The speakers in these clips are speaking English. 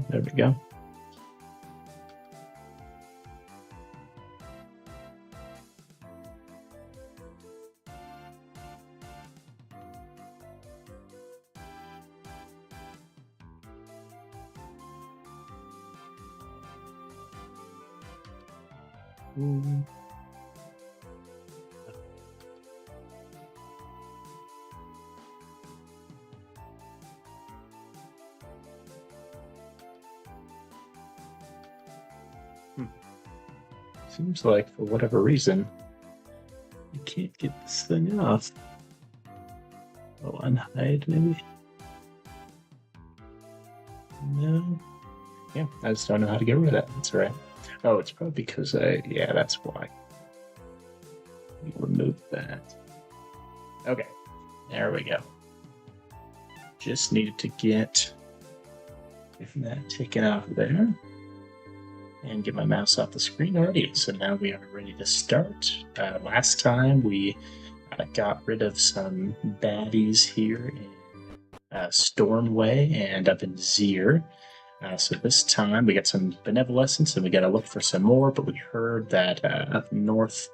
There we go. Seems like for whatever reason, you can't get this thing off. Oh, unhide maybe? No. Yeah, I just don't know how to get rid of that. That's right. Oh, it's probably because yeah, that's why. We removed that. Okay, there we go. Just needed to get that taken off there and get my mouse off the screen already. So now we are ready to start. Last time we got rid of some baddies here in Stormway and up in Zier. So this time we got some benevolence and we got to look for some more, but we heard that up north,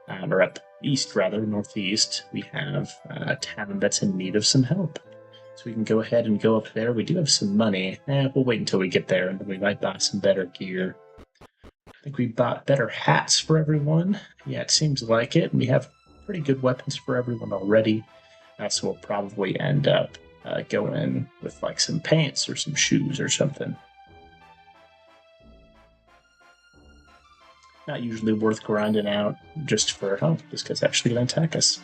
or up east rather, northeast, we have a town that's in need of some help. So we can go ahead and go up there. We do have some money. We'll wait until we get there and then we might buy some better gear. I think we bought better hats for everyone. Yeah, it seems like it. We have pretty good weapons for everyone already. So we'll probably end up going with like some pants or some shoes or something. Not usually worth grinding out just for, this guy's actually going to attack us.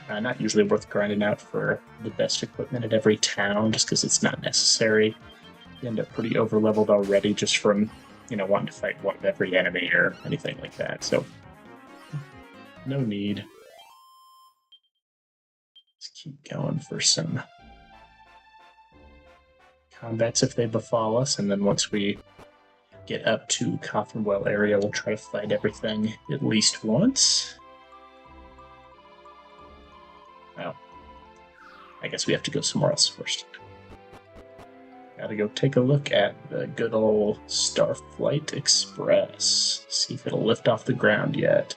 Not usually worth grinding out for the best equipment at every town just because it's not necessary. You end up pretty over-leveled already just from, wanting to fight one of every enemy or anything like that. So, no need. Let's keep going for some combats if they befall us, and then once we get up to Coffinwell area, we'll try to fight everything at least once. Well, I guess we have to go somewhere else first. Gotta go take a look at the good old Starflight Express. See if it'll lift off the ground yet.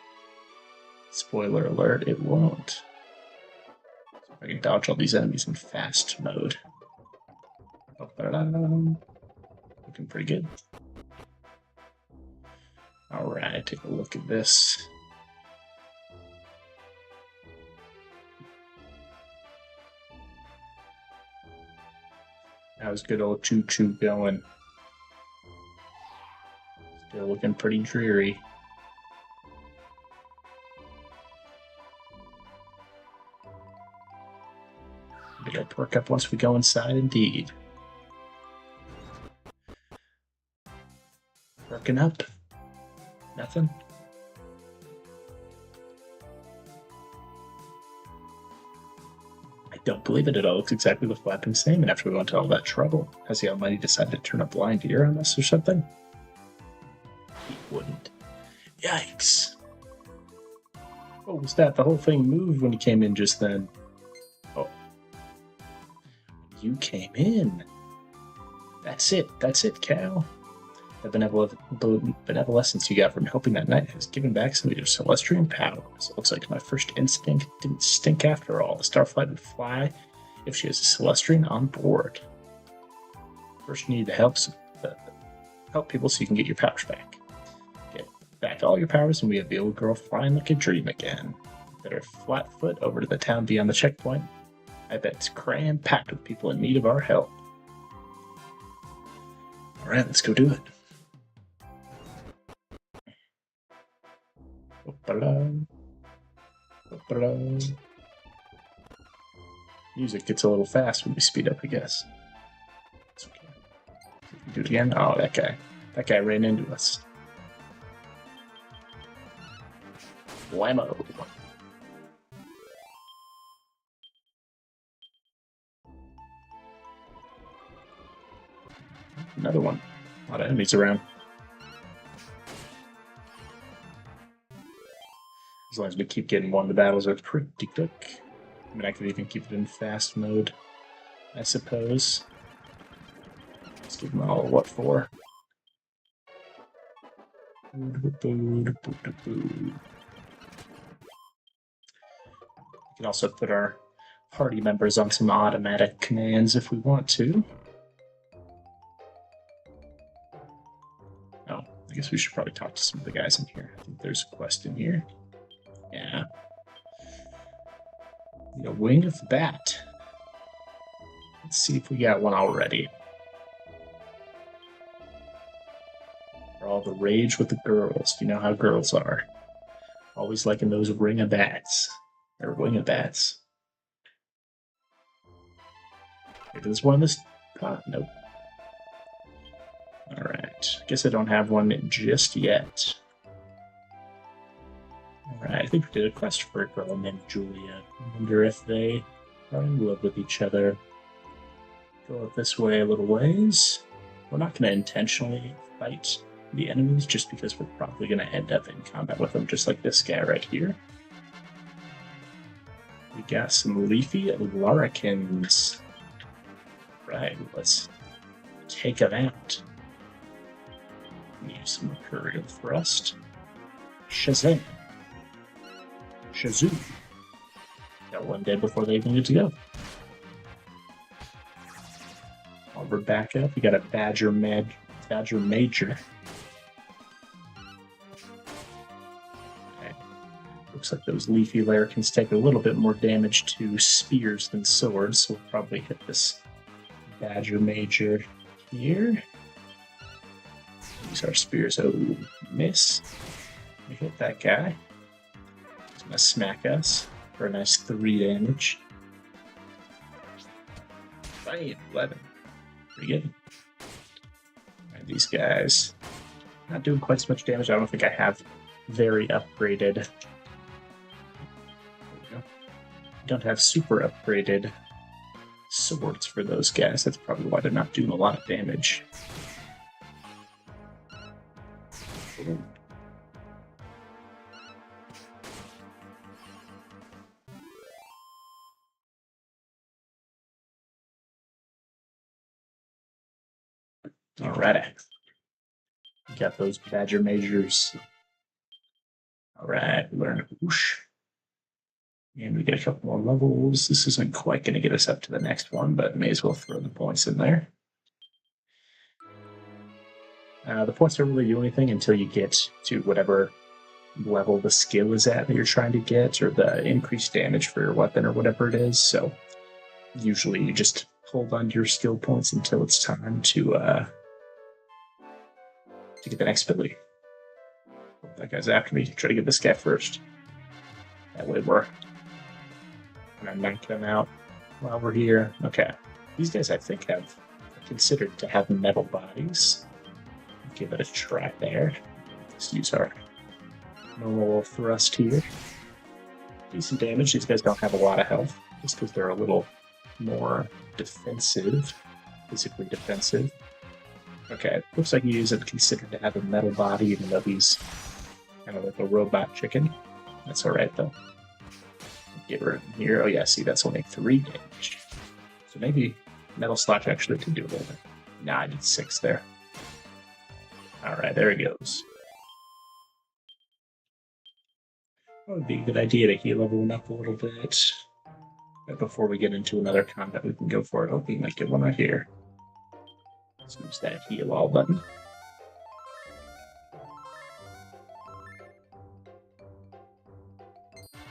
Spoiler alert, it won't. See if I can dodge all these enemies in fast mode. Oh, looking pretty good. Alright, take a look at this. How's good old Choo Choo going? Still looking pretty dreary. Maybe I'll perk up once we go inside, indeed. Perking up. Nothing? I don't believe it at all. Looks exactly what I've been saying, and after we went to all that trouble, has the Almighty decided to turn a blind ear on us or something? He wouldn't. Yikes. What was that? The whole thing moved when he came in just then. Oh. You came in. That's it, Cal. The benevolence you got from helping that knight has given back some of your Celestian powers. It looks like my first instinct didn't stink after all. The Starflight would fly if she has a Celestian on board. First, you need to help people so you can get your powers back. Get back all your powers, and we have the old girl flying like a dream again. Better flat foot over to the town beyond the checkpoint. I bet it's cram-packed with people in need of our help. Alright, let's go do it. Music gets a little fast when we speed up, I guess. It's okay. Do it again. Oh, that guy. That guy ran into us. Whammo. another one. A lot of enemies around. As long as we keep getting one, the battles are pretty quick. I mean, I could even keep it in fast mode, I suppose. Let's give them all what for. We can also put our party members on some automatic commands if we want to. Oh, I guess we should probably talk to some of the guys in here. I think there's a quest in here. Yeah. The wing of the bat. Let's see if we got one already. For all the rage with the girls. You know how girls are. Always liking those ring of bats. Or wing of bats. Maybe there's one in this pot? Nope. Alright. Guess I don't have one just yet. Alright, I think we did a quest for a girl named Julia. I wonder if they are in love with each other. Go up this way a little ways. We're not going to intentionally fight the enemies just because we're probably going to end up in combat with them, just like this guy right here. We got some leafy larrikins. Right, let's take them out. Use some Mercurial Thrust. Shazam! Shazoo! Got one dead before they even get to go. While we're back up, we got a Badger Major. Okay. Looks like those leafy larrikins take a little bit more damage to spears than swords, so we'll probably hit this Badger Major here. Use our spears. Oh, miss. We hit that guy. He's gonna smack us for a nice 3 damage. Bam, 11. Pretty good. Alright, these guys not doing quite as much damage. I don't think I have very upgraded. There we go. I don't have super upgraded swords for those guys. That's probably why they're not doing a lot of damage. Ooh. Alrighty. Got those Badger Majors. Alright, learn whoosh. And we get a couple more levels. This isn't quite going to get us up to the next one, but may as well throw the points in there. The points don't really do anything until you get to whatever level the skill is at that you're trying to get, or the increased damage for your weapon, or whatever it is. So usually you just hold on to your skill points until it's time to get the next ability. Oh, that guy's after me. Try to get this guy first. That way we're gonna knock them out while we're here. Okay. These guys, I think, have considered to have metal bodies. Give it a try there. Let's use our normal thrust here. Decent damage. These guys don't have a lot of health, just because they're a little more defensive, physically defensive. Okay, looks like he isn't considered to have a metal body, even though he's kind of like a robot chicken. That's alright, though. Get rid of him here. Oh yeah, see, that's only 3 damage. So maybe Metal Slotch actually can do a little bit. Nah, I did 6 there. Alright, there he goes. That would be a good idea to heal everyone up a little bit. But before we get into another combat, we can go for it. Oh, we might get one right here. Let's use that heal all button.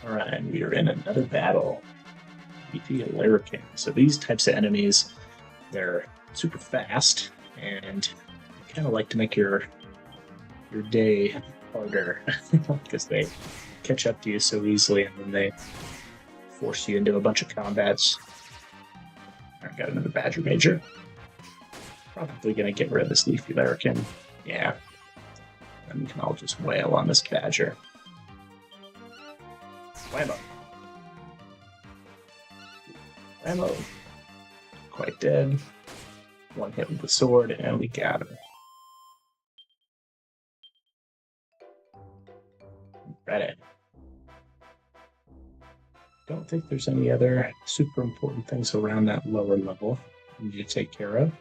Alright, we are in another battle. Leafy Larrikin. So these types of enemies, they're super fast, and kind of like to make your day harder because they catch up to you so easily, and then they force you into a bunch of combats. Alright, got another Badger Major. Probably gonna get rid of this Leafy Larrikin. Yeah. And we can all just wail on this Badger. Whammo. Whammo. Quite dead. One hit with the sword, and we got him. Ready. Don't think there's any other super important things around that lower level we need to take care of.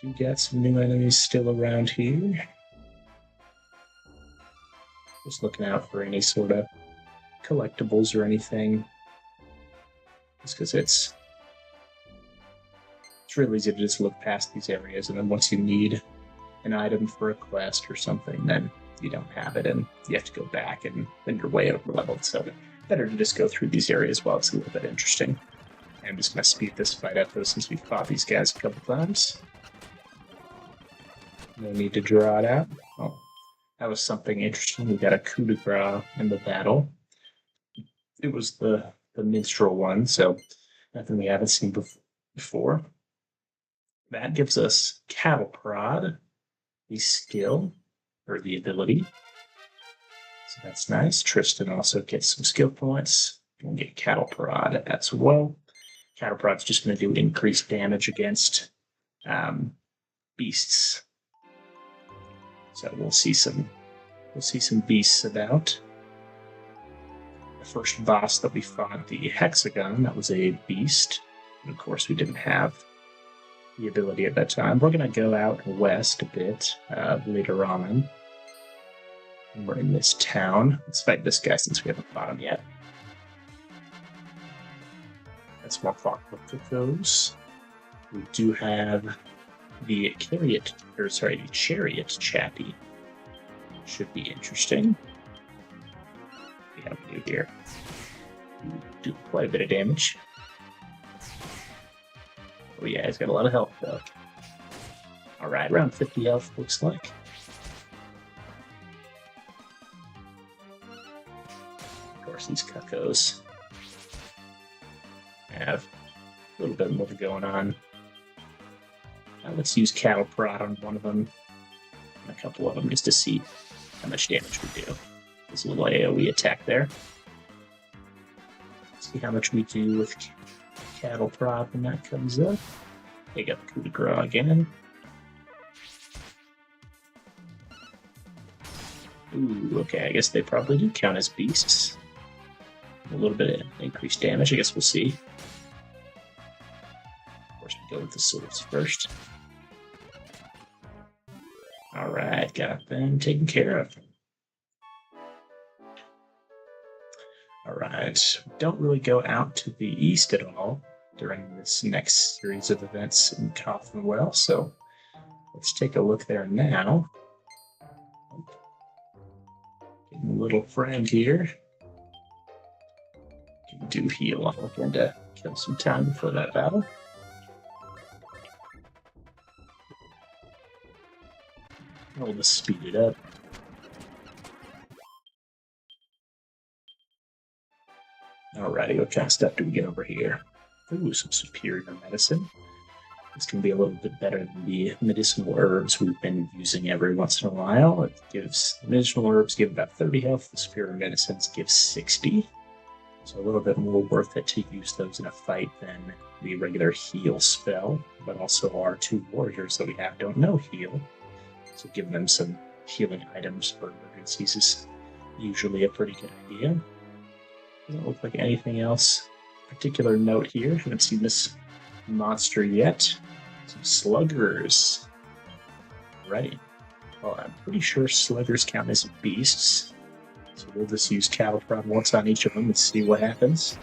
Do get some new enemies still around here. Just looking out for any sort of collectibles or anything. Just because it's really easy to just look past these areas, and then once you need an item for a quest or something, then you don't have it, and you have to go back, and then you're way over leveled. So better to just go through these areas while it's a little bit interesting. I'm just going to speed this fight up, though, since we've fought these guys a couple times. No need to draw it out. Oh, that was something interesting. We got a coup de grace in the battle. It was the minstrel one, so nothing we haven't seen before. That gives us cattle prod, the skill, or the ability. So that's nice. Tristan also gets some skill points. We'll get cattle prod as well. Cattle prod's just going to do increased damage against beasts. So we'll see some beasts about. The first boss that we fought, the hexagon, that was a beast. And of course, we didn't have the ability at that time. We're going to go out west a bit later on. We're in this town. Let's fight this guy since we haven't fought him yet. Let's walk with those. We do have the chariot chappy. Should be interesting. See how we do here. We do quite a bit of damage. Oh yeah, he's got a lot of health though. Alright, around 50 health looks like. Of course, these cuckoos have a little bit more going on. Let's use cattle prod on one of them, and a couple of them, just to see how much damage we do. There's a little AoE attack there. See how much we do with cattle prod when that comes up. They got the coup de grace again. Ooh, okay, I guess they probably do count as beasts. A little bit of increased damage, I guess we'll see. Of course, we go with the swords first. Alright, got them taken care of. Alright, don't really go out to the east at all during this next series of events in Coffinwell, so let's take a look there now. Getting a little friend here. Can do heal. I'm looking to kill some time before that battle. We'll just speed it up. Alrighty, what kind of stuff do we get over here? Ooh, some superior medicine. This can be a little bit better than the medicinal herbs we've been using every once in a while. It gives, the medicinal herbs give about 30 health, the superior medicines give 60. So a little bit more worth it to use those in a fight than the regular heal spell, but also our two warriors that we have don't know heal. So giving them some healing items for emergencies is usually a pretty good idea. Doesn't look like anything else. Particular note here, haven't seen this monster yet. Some sluggers. Right. Well, I'm pretty sure sluggers count as beasts. So we'll just use cattle prod once on each of them and see what happens.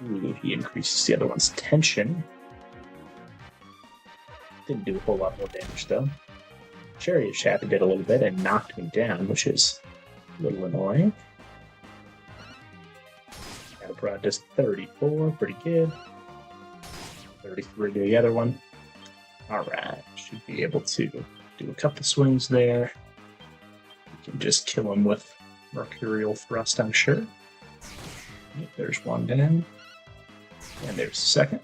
Ooh, he increases the other one's tension. Didn't do a whole lot more damage though. Chariot Chappy did a little bit and knocked me down, which is a little annoying. Cattle prod does 34, pretty good. 33 to the other one. Alright, should be able to do a couple swings there. We can just kill him with Mercurial Thrust, I'm sure. Yep, there's one down. And there's a second.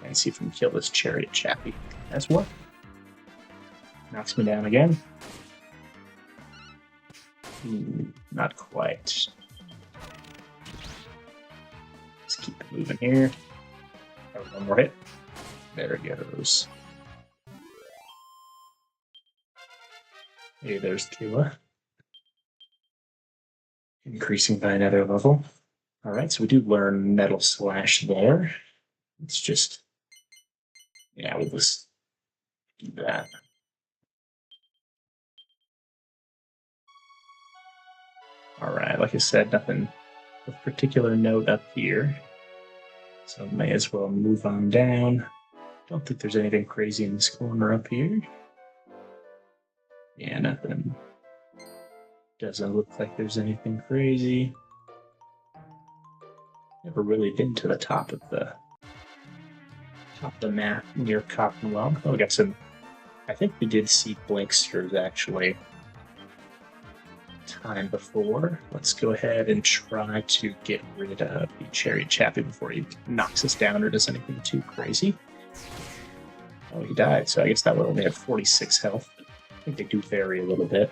And see if we can kill this Chariot Chappy as well. Knocks me down again. Ooh, not quite. Let's keep it moving here. One more hit. There it goes. Hey, there's Kayla. Increasing by another level. All right, so we do learn Metal Slash there. It's just, yeah, we'll just do that. All right, like I said, nothing of particular note up here. So may as well move on down. Don't think there's anything crazy in this corner up here. Yeah, nothing. Doesn't look like there's anything crazy. Never really been to the top of the map near Coffinwell. Oh, we got some. I think we did see Blinksters actually time before. Let's go ahead and try to get rid of the Cherry Chappie before he knocks us down or does anything too crazy. Oh, he died, so I guess that would only have 46 health. I think they do vary a little bit.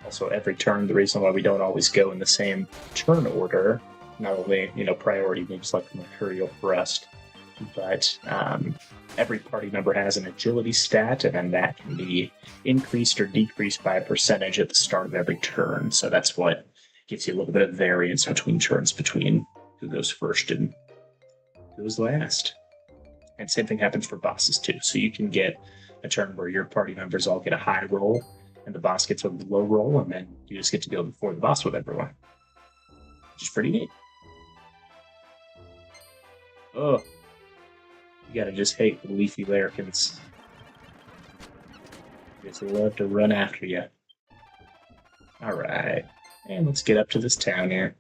Also, every turn, the reason why we don't always go in the same turn order, not only, priority moves like Mercurial Thrust, but every party member has an agility stat, and then that can be increased or decreased by a percentage at the start of every turn. So that's what gives you a little bit of variance between turns between who goes first and who goes last. And same thing happens for bosses too. So you can get a turn where your party members all get a high roll, and the boss gets a low roll, and then you just get to go before the boss with everyone, which is pretty neat. Oh, you gotta just hate the leafy larrikins. They just love to run after you. All right, and let's get up to this town here.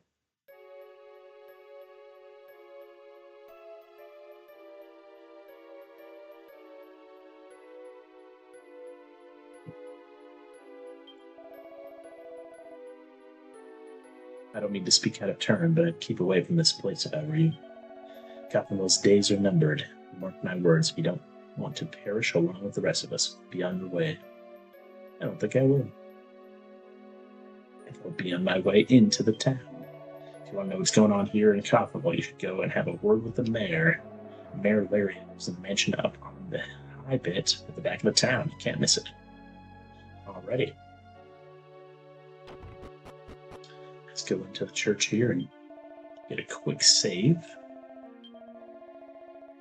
I don't mean to speak out of turn, but I'd keep away from this place if I were you. Coffinwell's days are numbered. Mark my words, if you don't want to perish along with the rest of us, be on your way. I don't think I will. I will be on my way into the town. If you want to know what's going on here in Coffinwell, you should go and have a word with the mayor. Mayor Larry lives in the mansion up on the high bit at the back of the town. You can't miss it. Alrighty. Let's go into the church here and get a quick save.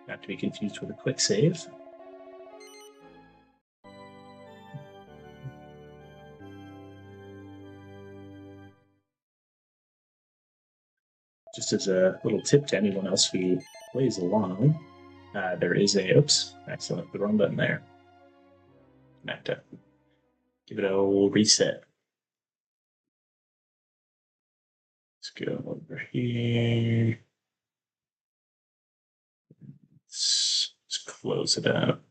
Not to be confused with a quick save. Just as a little tip to anyone else who plays along, there is a, oops, accidentally the wrong button there. I have to give it a little reset. Let's go over here. Let's close it up.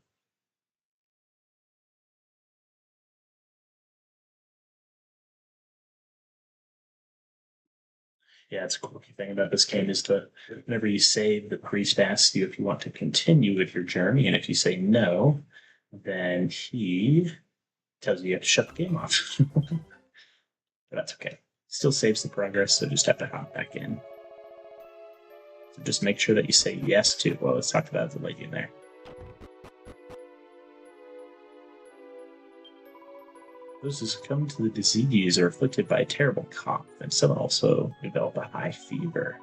Yeah, it's a quirky thing about this game is that whenever you save, the priest asks you if you want to continue with your journey, and if you say no, then he tells you have to shut the game off. But that's okay. Still saves the progress, so just have to hop back in. So just make sure that you say yes to, well, let's talk about the lady in there. Those who succumb to the disease are afflicted by a terrible cough, and some also develop a high fever.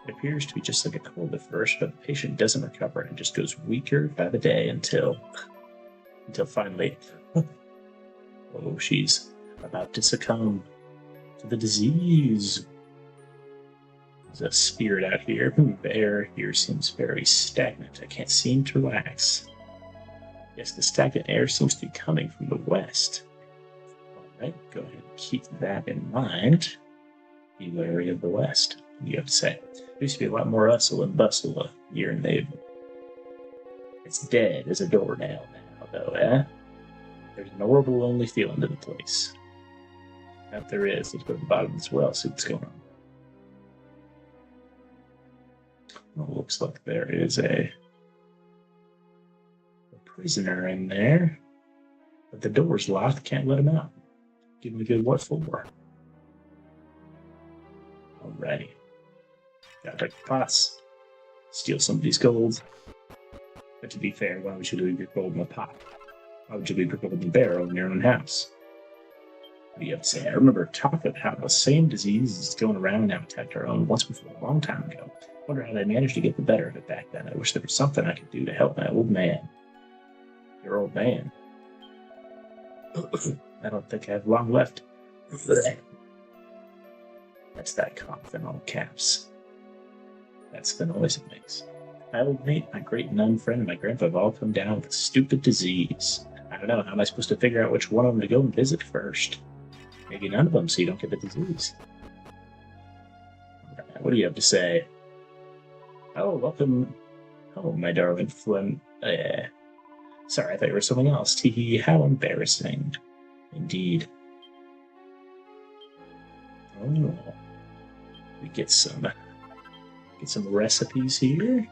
It appears to be just like a cold at first, but the patient doesn't recover and just goes weaker by the day until finally, oh, she's about to succumb to the disease. There's a spirit out here. The air here seems very stagnant. I can't seem to relax. Yes, the stagnant air seems to be coming from the west. Alright, go ahead and keep that in mind. Be wary of the west. What do you have to say? There used to be a lot more hustle and bustle here in Naven. It's dead as a doornail now, though, eh? There's an horrible, lonely feeling to the place. If there is, let's go to the bottom as well, see what's going on. Well, looks like there is a prisoner in there, but the door's locked, can't let him out. Give him a good what for. Alrighty. Gotta break the pots. Steal somebody's gold. But to be fair, why would you leave your gold in a pot? Why would you leave your gold in a barrel in your own house? What do you have to say? I remember talking about how the same disease is going around now attacked our own once before a long time ago. I wonder how they managed to get the better of it back then. I wish there was something I could do to help my old man. Your old man? I don't think I have long left. That's that cough in all caps. That's the noise it makes. My old mate, my great nun friend, and my grandpa have all come down with a stupid disease. I don't know, how am I supposed to figure out which one of them to go and visit first? Maybe none of them, so you don't get the disease. What do you have to say? Oh, welcome home, my darling Flynn. Sorry, I thought you were something else. Tee, how embarrassing. Indeed. Oh, we get some recipes here.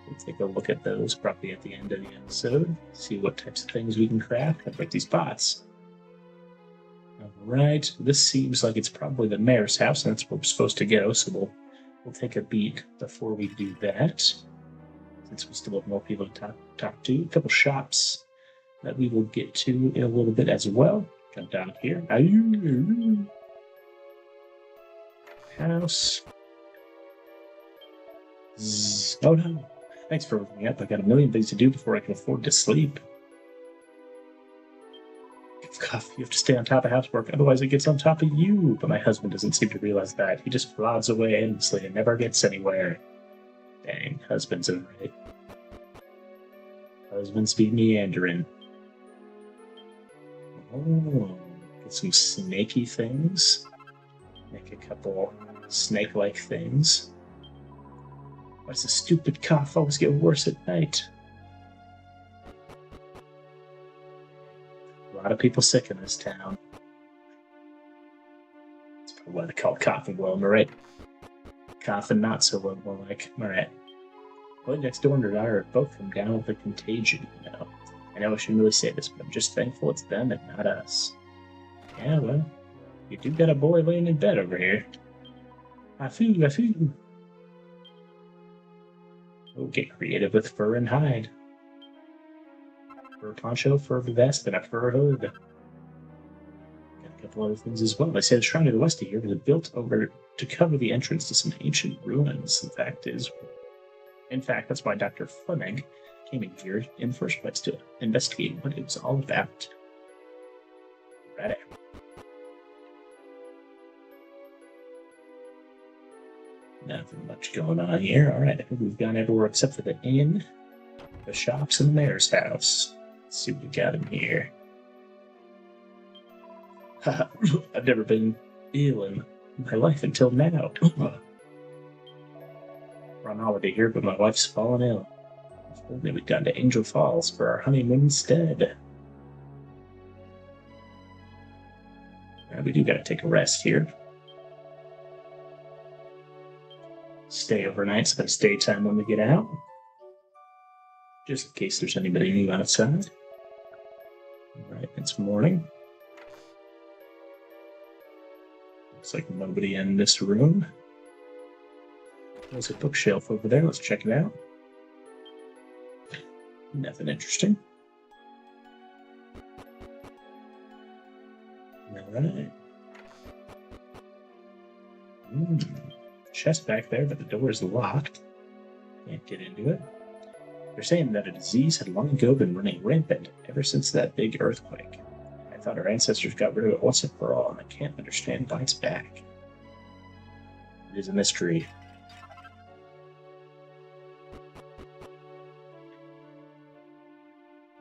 We'll take a look at those probably at the end of the episode. See what types of things we can craft. I break these pots. Alright, this seems like it's probably the mayor's house, and that's where we're supposed to go, so we'll take a beat before we do that. Since we still have more people to talk to. A couple shops that we will get to in a little bit as well. Come down here. House. Oh no. Thanks for waking up. I got a million things to do before I can afford to sleep. You have to stay on top of housework, otherwise it gets on top of you. But my husband doesn't seem to realize that. He just plods away endlessly and never gets anywhere. Dang, husbands are right. Husbands be meandering. Oh, get some snaky things. Make a couple snake-like things. Why does the stupid cough always get worse at night? A lot of people sick in this town. That's probably why they call it Coffinwell, am I right? Coffin not so well, more like, am I right? Boy next door and I are both come down with a contagion, you know. I know I shouldn't really say this, but I'm just thankful it's them and not us. Yeah, well, you do got a boy laying in bed over here. I feel. We'll get creative with fur and hide. Fur poncho, fur vest, and a fur hood. Got a couple other things as well. They say the shrine to the west of here was built over to cover the entrance to some ancient ruins. In fact, that's why Dr. Fleming came in here in the first place, to investigate what it was all about. Right. Nothing much going on here. Alright, I think we've gone everywhere except for the inn, the shops, and the mayor's house. Let's see what we got in here. I've never been ill in my life until now. We're on holiday here, but my wife's fallen ill. Maybe we've gone to Angel Falls for our honeymoon instead. We do gotta take a rest here. Stay overnight, so it's daytime when we get out. Just in case there's anybody new outside. Alright, it's morning. Looks like nobody in this room. There's a bookshelf over there. Let's check it out. Nothing interesting. Alright. Chest back there, but the door is locked. Can't get into it. They're saying that a disease had long ago been running rampant ever since that big earthquake. I thought our ancestors got rid of it once and for all, and I can't understand why it's back. It is a mystery.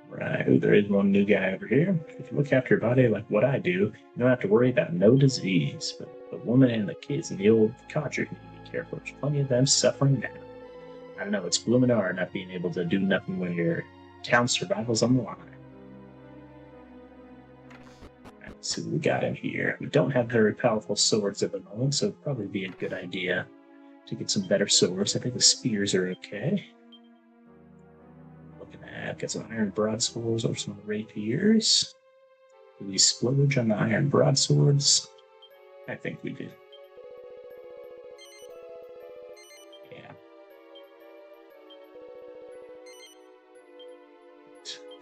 Right, ooh, there is one new guy over here. If you look after your body like what I do, you don't have to worry about no disease. But the woman and the kids and the old codger need to be careful. There's plenty of them suffering now. I don't know, it's bloomin' hard not being able to do nothing when your town survival's on the line. Let's see what we got in here. We don't have very powerful swords at the moment, so it'd probably be a good idea to get some better swords. I think the spears are okay. Looking at, got some iron broadswords or some rapiers. Do we splurge on the iron broadswords? I think we did.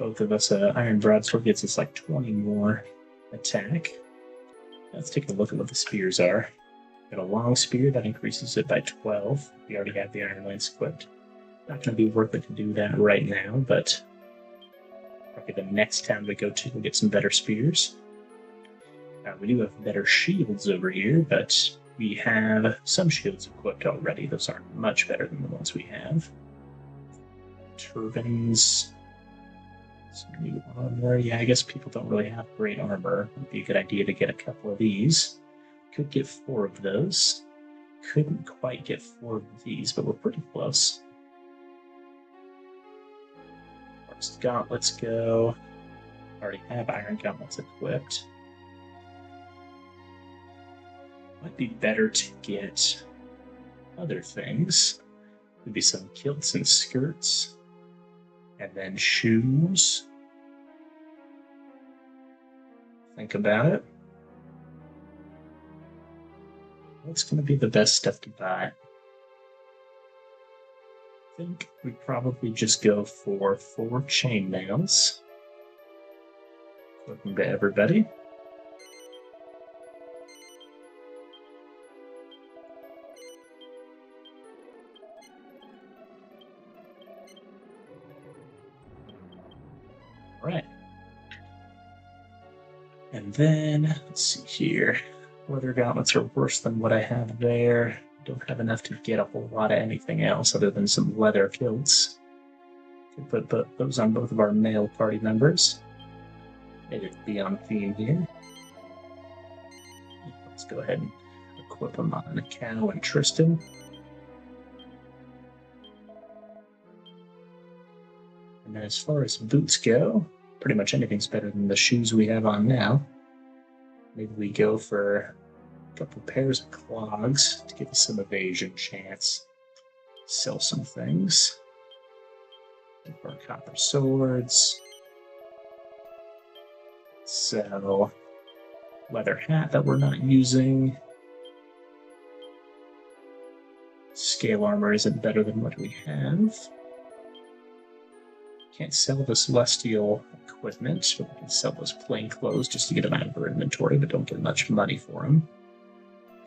both of us, Iron Broadsword gets us like 20 more attack. Let's take a look at what the spears are. Got a long spear that increases it by 12. We already have the Iron Lance equipped. Not going to be worth it to do that right now, but probably the next town we go to, we'll get some better spears. We do have better shields over here, but we have some shields equipped already. Those aren't much better than the ones we have. Turbans. Some new armor. Yeah, I guess people don't really have great armor. It'd be a good idea to get a couple of these. Could get 4 of those. Couldn't quite get 4 of these, but we're pretty close. First gauntlets go. Already have iron gauntlets equipped. Might be better to get other things. Maybe some kilts and skirts. And then shoes. Think about it. What's going to be the best stuff to buy? I think we probably just go for 4 chainmails. Welcome to everybody. All right. And then, let's see here. Leather gauntlets are worse than what I have there. Don't have enough to get a whole lot of anything else other than some leather kilts. Could put those on both of our male party members. It'd be on theme here. Let's go ahead and equip them on Cal and Tristan. And then as far as boots go, pretty much anything's better than the shoes we have on now. Maybe we go for a couple pairs of clogs to give us some evasion chance. Sell some things. Our copper swords. Sell leather hat that we're not using. Scale armor isn't better than what we have. Can't sell the celestial equipment, but we can sell those plain clothes just to get them out of our inventory, but don't get much money for them.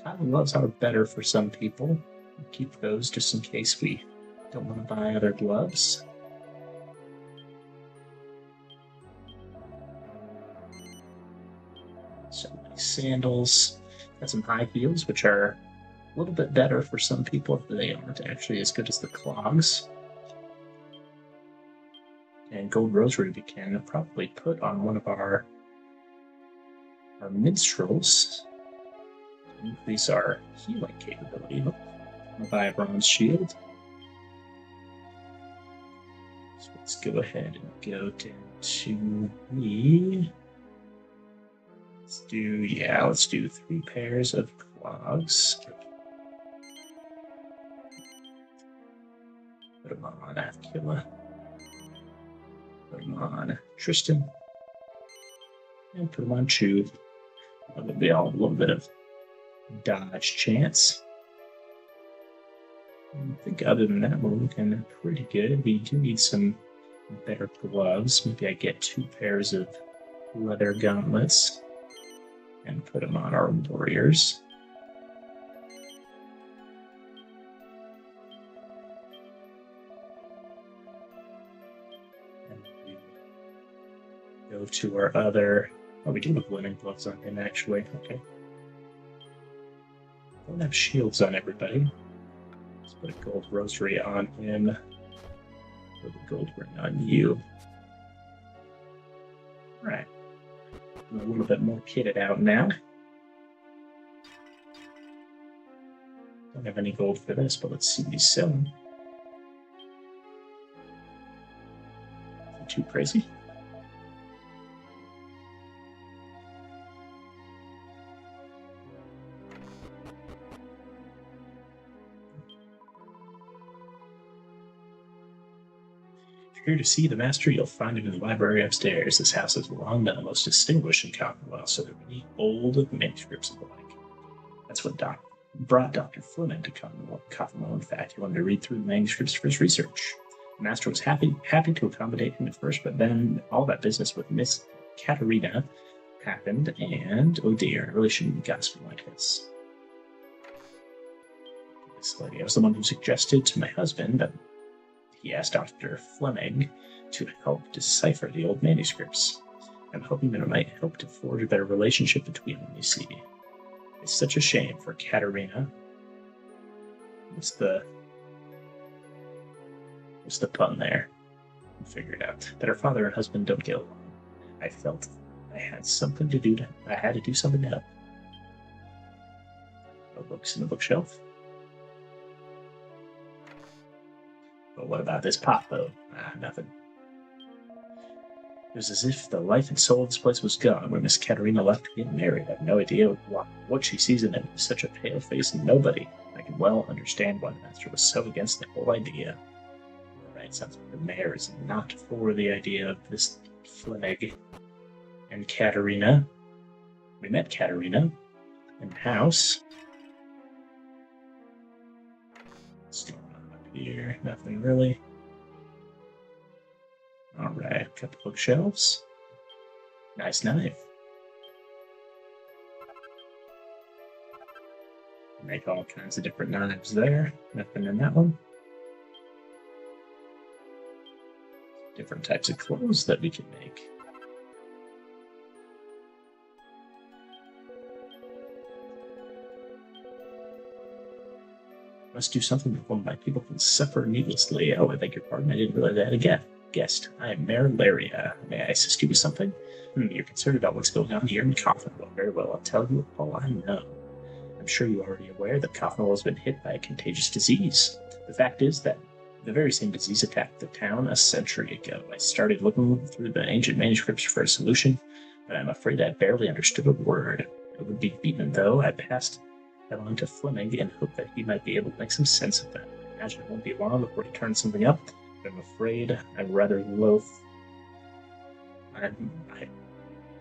Cotton gloves are better for some people. We'll keep those just in case we don't want to buy other gloves. So many sandals. Got some high heels, which are a little bit better for some people if they aren't actually as good as the clogs. And gold rosary we can probably put on one of our minstrels to increase our healing capability. I'm gonna buy a bronze shield. So let's go ahead and go down to the. Let's do 3 pairs of clogs. Put them on Aquila. Put them on Tristan. And put them on Chew. That'll be all a little bit of dodge chance. I think other than that, we're looking pretty good. We do need some better gloves. Maybe I get 2 pairs of leather gauntlets and put them on our warriors. And we go to our other. Oh, we do have linen gloves on him, actually. Okay. Don't have shields on everybody. Let's put a gold rosary on him. Put a gold ring on you. All right. I'm a little bit more kitted out now. Don't have any gold for this, but let's see what he's selling. Too crazy. If you're here to see the master, you'll find him in the library upstairs. This house has long been the most distinguished in Coffinwell, so there are many old manuscripts and the like. That's what brought Dr. Fleming to Coffinwell. In fact, he wanted to read through the manuscripts for his research. master was happy to accommodate him at first, but then all that business with Miss Katerina happened, and oh dear, I really shouldn't be gossiping like this. This lady, I was the one who suggested to my husband that he asked Dr. Fleming to help decipher the old manuscripts. I'm hoping that it might help to forge a better relationship between them, you see. It's such a shame for Katerina. What's the pun there? Figure it out. That her father and husband don't get along. I felt I had something to do. I had to do something to help. No books in the bookshelf. But what about this pot, though? Nothing. It was as if the life and soul of this place was gone when Miss Katerina left to get married. I have no idea what she sees in it. Such a pale-faced nobody. I can well understand why the master was so against the whole idea. Right, sounds like the mayor is not for the idea of this Fleming and Katerina. We met Katerina in the house. What's going on up here? Nothing really. Alright, a couple bookshelves. Nice knife. Make all kinds of different knives there. Nothing in that one. Different types of clothes that we can make. Must do something before my people can suffer needlessly. Oh, I beg your pardon, I didn't realize that again. Guest, I am Mayor Laria. May I assist you with something? You're concerned about what's going on here in Coffinwell. Very well, I'll tell you all I know. I'm sure you're already aware that Coffinwell has been hit by a contagious disease. The fact is that the very same disease attacked the town a century ago. I started looking through the ancient manuscripts for a solution, but I'm afraid I barely understood a word. It would be beaten, though. I passed that on to Fleming and hoped that he might be able to make some sense of that. I imagine it won't be long before he turns something up. I'm afraid I'm rather loath.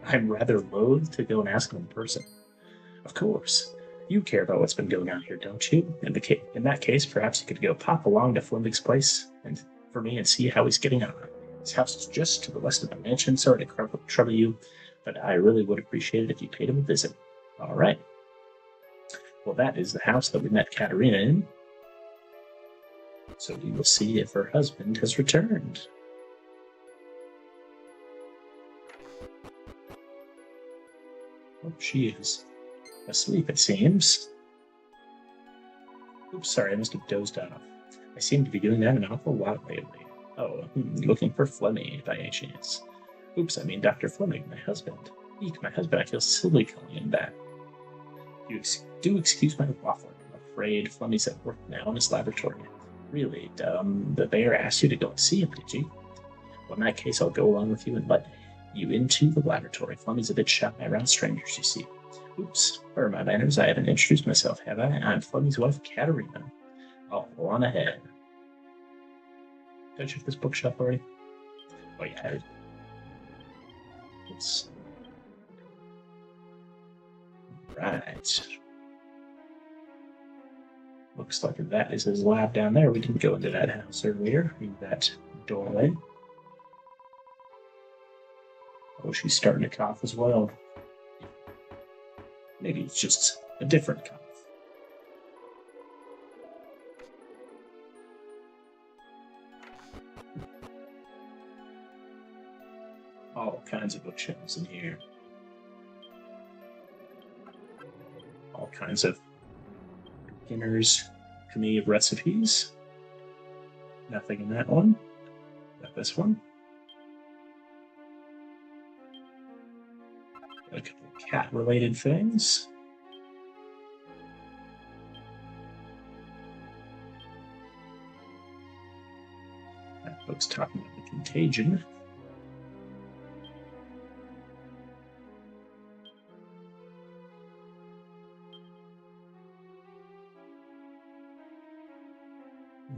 I'm rather loath to go and ask him in person. Of course, you care about what's been going on here, don't you? In that case, perhaps you could go pop along to Fleming's place and for me and see how he's getting on. His house is just to the west of the mansion. Sorry to trouble you, but I really would appreciate it if you paid him a visit. All right. Well, that is the house that we met Katerina in. So we will see if her husband has returned. Oh, she is asleep, it seems. Oops, sorry, I must have dozed off. I seem to be doing that an awful lot lately. Oh, looking for Fleming by any chance. Oops, I mean Dr. Fleming, my husband. Eek, my husband, I feel silly calling him that. You do excuse my waffling. I'm afraid Fleming's at work now in his laboratory. Really, the bear asked you to go and see him, did you? Well, in that case, I'll go along with you and let you into the laboratory. Fleming's a bit shy around strangers, you see. Oops, where are my manners? I haven't introduced myself, have I? I'm Fleming's wife, Katerina. I'll go on ahead. Did I check this bookshelf already? Oh, yeah. Oops. Right. Looks like that is his lab down there. We didn't go into that house earlier. In that doorway. Oh, she's starting to cough as well. Maybe it's just a different cough. All kinds of bookshelves in here. All kinds of beginner's committee of recipes. Nothing in that one. Got this one. Got a couple of cat-related things. That book's talking about the contagion.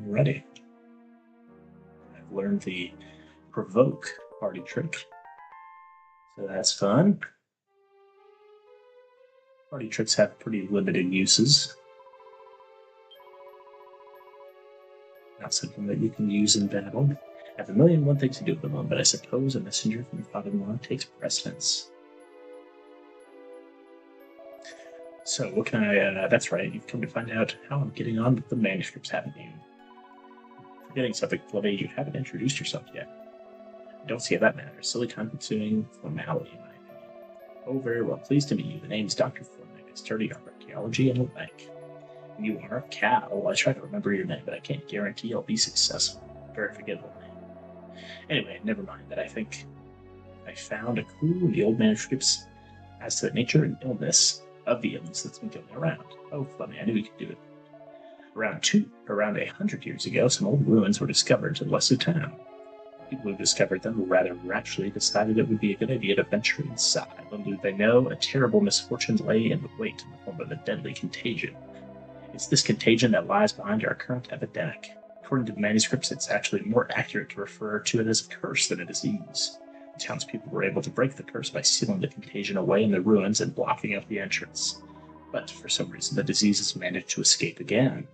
Ready. I've learned the provoke party trick, so that's fun. Party tricks have pretty limited uses. not something that you can use in battle. I have a million and one things to do at the moment, but I suppose a messenger from Coffinwell takes precedence. So, what can I, that's right, you've come to find out how I'm getting on with the manuscripts, haven't you? Forgetting something, Flemmy, you haven't introduced yourself yet. I don't see how that matters. Silly time-consuming formality, in my opinion. Oh, very well. Pleased to meet you. The name's Dr. Fleming. I study archaeology and the like. You are Cal. Well, I try to remember your name, but I can't guarantee I'll be successful. Very forgettable name. Anyway, never mind that. I think I found a clue in the old manuscripts as to the nature and illness of the illness that's been going around. Oh, Fleming, I knew we could do it. Around 100 years ago, some old ruins were discovered to the west of town. People who discovered them rather rashly decided it would be a good idea to venture inside. Little did they know, a terrible misfortune lay in wait in the form of a deadly contagion. It's this contagion that lies behind our current epidemic. According to the manuscripts, it's actually more accurate to refer to it as a curse than a disease. The townspeople were able to break the curse by sealing the contagion away in the ruins and blocking up the entrance. But for some reason, the disease has managed to escape again.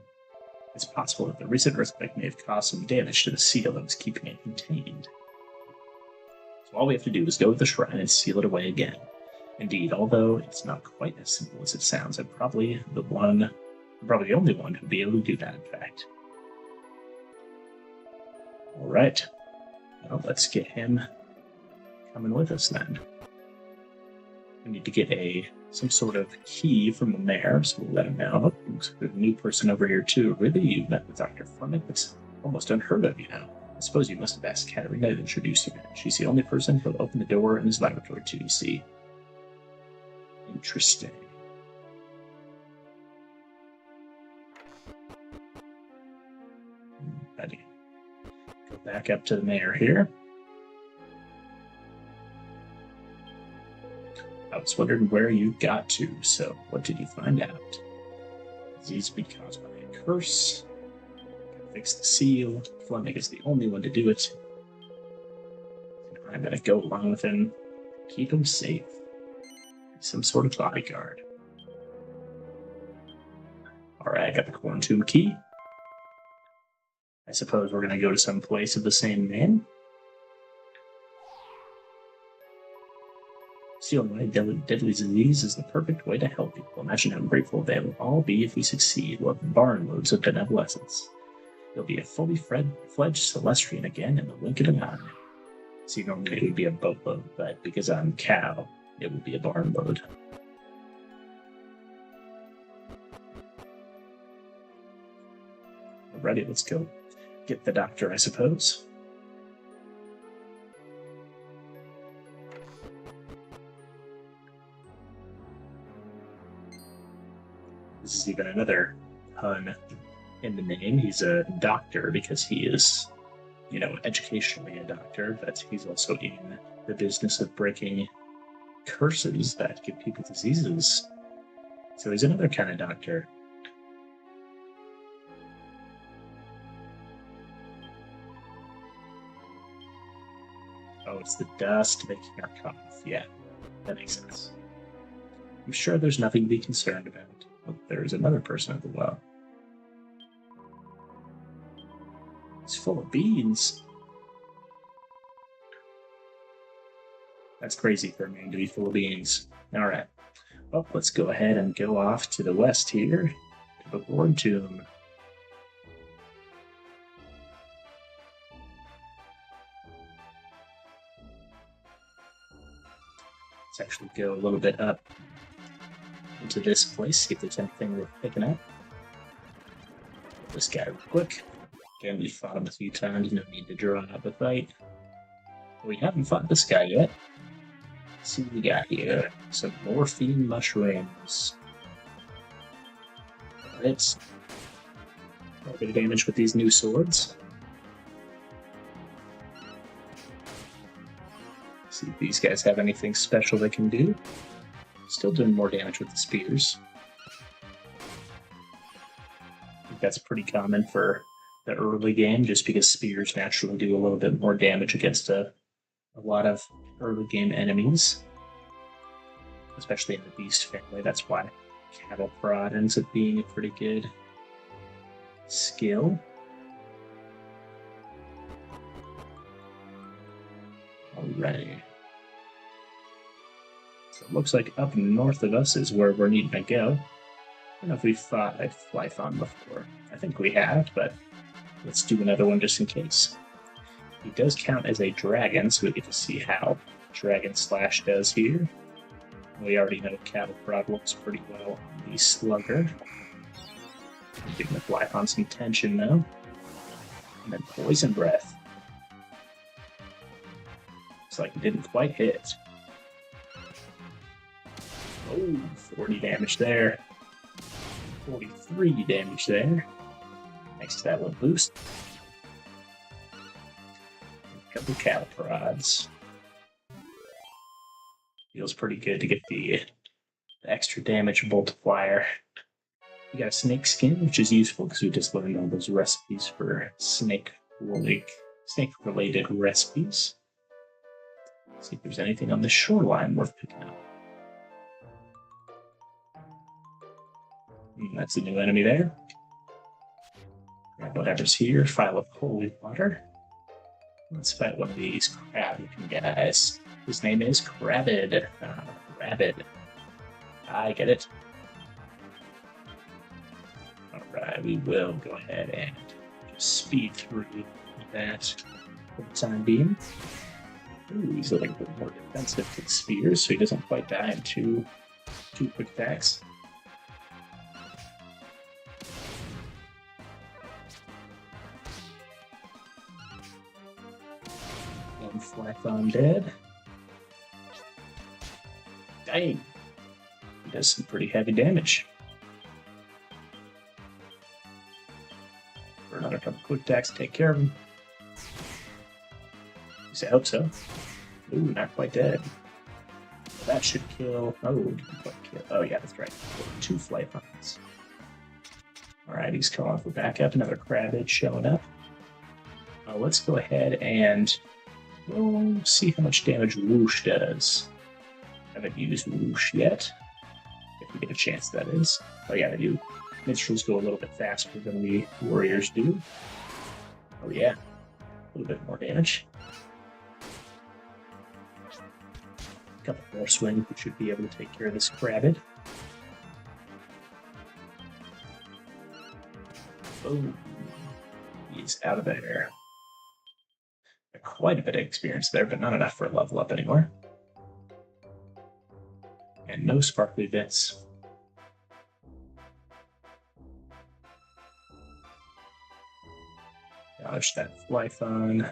It's possible that the recent earthquake may have caused some damage to the seal that was keeping it contained. So all we have to do is go to the shrine and seal it away again. Indeed, although it's not quite as simple as it sounds, I'm probably the only one who'd be able to do that, in fact. Alright. Well, let's get him coming with us then. We need to get some sort of key from the mayor, so we'll let him know. Looks like there's a new person over here too. Really? You met with Dr. Fleming? That's almost unheard of, you know. I suppose you must have asked Katerina to introduce you. She's the only person who'll open the door in his laboratory too, you see. Interesting. Ready. Go back up to the mayor here. I was wondering where you got to, so what did you find out? Disease be caused by a curse. Fix the seal. Fleming is the only one to do it. I'm gonna go along with him. Keep him safe. Some sort of bodyguard. Alright, I got the quantum key. I suppose we're gonna go to some place of the same name. Sealing away deadly disease is the perfect way to help people. Imagine how grateful they will all be if we succeed. We'll have barnloads of benevolence. You'll be a fully fledged Celestian again in the wink of an eye. See, normally it would be a boatload, but because I'm Cal, it would be a barnload. Alrighty, let's go get the doctor, I suppose. This is even another pun in the name. He's a doctor because he is, educationally a doctor, but he's also in the business of breaking curses that give people diseases. So he's another kind of doctor. Oh, it's the dust making our cough. Yeah, that makes sense. I'm sure there's nothing to be concerned about. Oh, there's another person at the well. It's full of beans. That's crazy for a man to be full of beans. Alright. Well, let's go ahead and go off to the west here to the Lord Tomb. Let's actually go a little bit up into this place, see if there's anything worth picking up. This guy real quick. Again, we fought him a few times, no need to draw up a fight. We haven't fought this guy yet. Let's see what we got here. Some morphine mushrooms. Alright. A bit of damage with these new swords. See if these guys have anything special they can do. Still doing more damage with the spears. I think that's pretty common for the early game, just because spears naturally do a little bit more damage against a lot of early game enemies. Especially in the beast family, that's why cattle prod ends up being a pretty good skill. Alright. So it looks like up north of us is where we're needing to go. I don't know if we've fought a Flython before. I think we have, but let's do another one just in case. He does count as a dragon, so we get to see how Dragon Slash does here. We already know Cattle Prod looks pretty well on the Slugger. Giving the Flython some tension now. And then Poison Breath. Looks like it didn't quite hit. Oh, 40 damage there. 43 damage there. Thanks to that little boost. A couple Cattle Prods. Feels pretty good to get the extra damage multiplier. We got a snake skin, which is useful because we just learned all those recipes for snake-related recipes. Let's see if there's anything on the shoreline worth picking up. That's a new enemy there. Grab whatever's here. File of holy water. Let's fight one of these crab-looking guys. His name is Crabbid. Rabbid. I get it. Alright, we will go ahead and just speed through that for the time being. Ooh, he's a little bit more defensive with spears, so he doesn't quite die in two quick attacks. One Flython dead. Dang! He does some pretty heavy damage. For another couple quick attacks to take care of him. At least I hope so. Ooh, not quite dead. That should kill. Oh, didn't quite kill. Oh, yeah, that's right. 2 Flythons. Alright, he's calling for backup. Another Crabbage showing up. Let's go ahead and we'll see how much damage Whoosh does. I haven't used Whoosh yet. If we get a chance, that is. Oh, yeah, they do. Minstrels go a little bit faster than the warriors do. Oh, yeah. A little bit more damage. A couple more swings, we should be able to take care of this Crabbid. Oh, he's out of there. Quite a bit of experience there, but not enough for a level up anymore. And no sparkly bits. Dodge that Flython.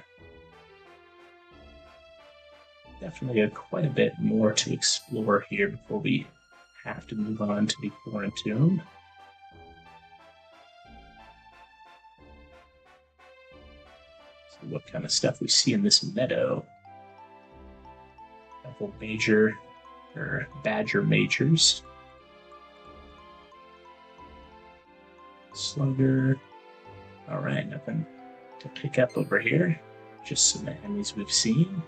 Definitely quite a bit more to explore here before we have to move on to the Quarantine. See what kind of stuff we see in this meadow. Couple major or badger majors. Slugger. Alright, nothing to pick up over here. Just some enemies we've seen.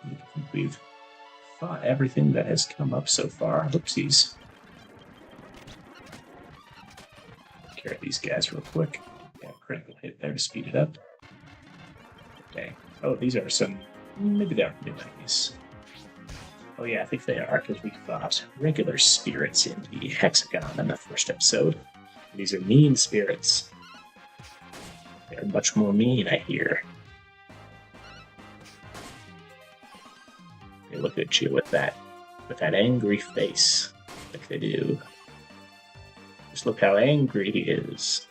I think we've fought everything that has come up so far. Oopsies. Take care of these guys real quick. Yeah, critical hit there to speed it up. Okay. Oh, these are some. Maybe they aren't new enemies. Oh, yeah, I think they are, because we fought regular spirits in the Hexagon in the first episode. These are mean spirits. They're much more mean, I hear. They look at you with that angry face, like they do. Just look how angry he is.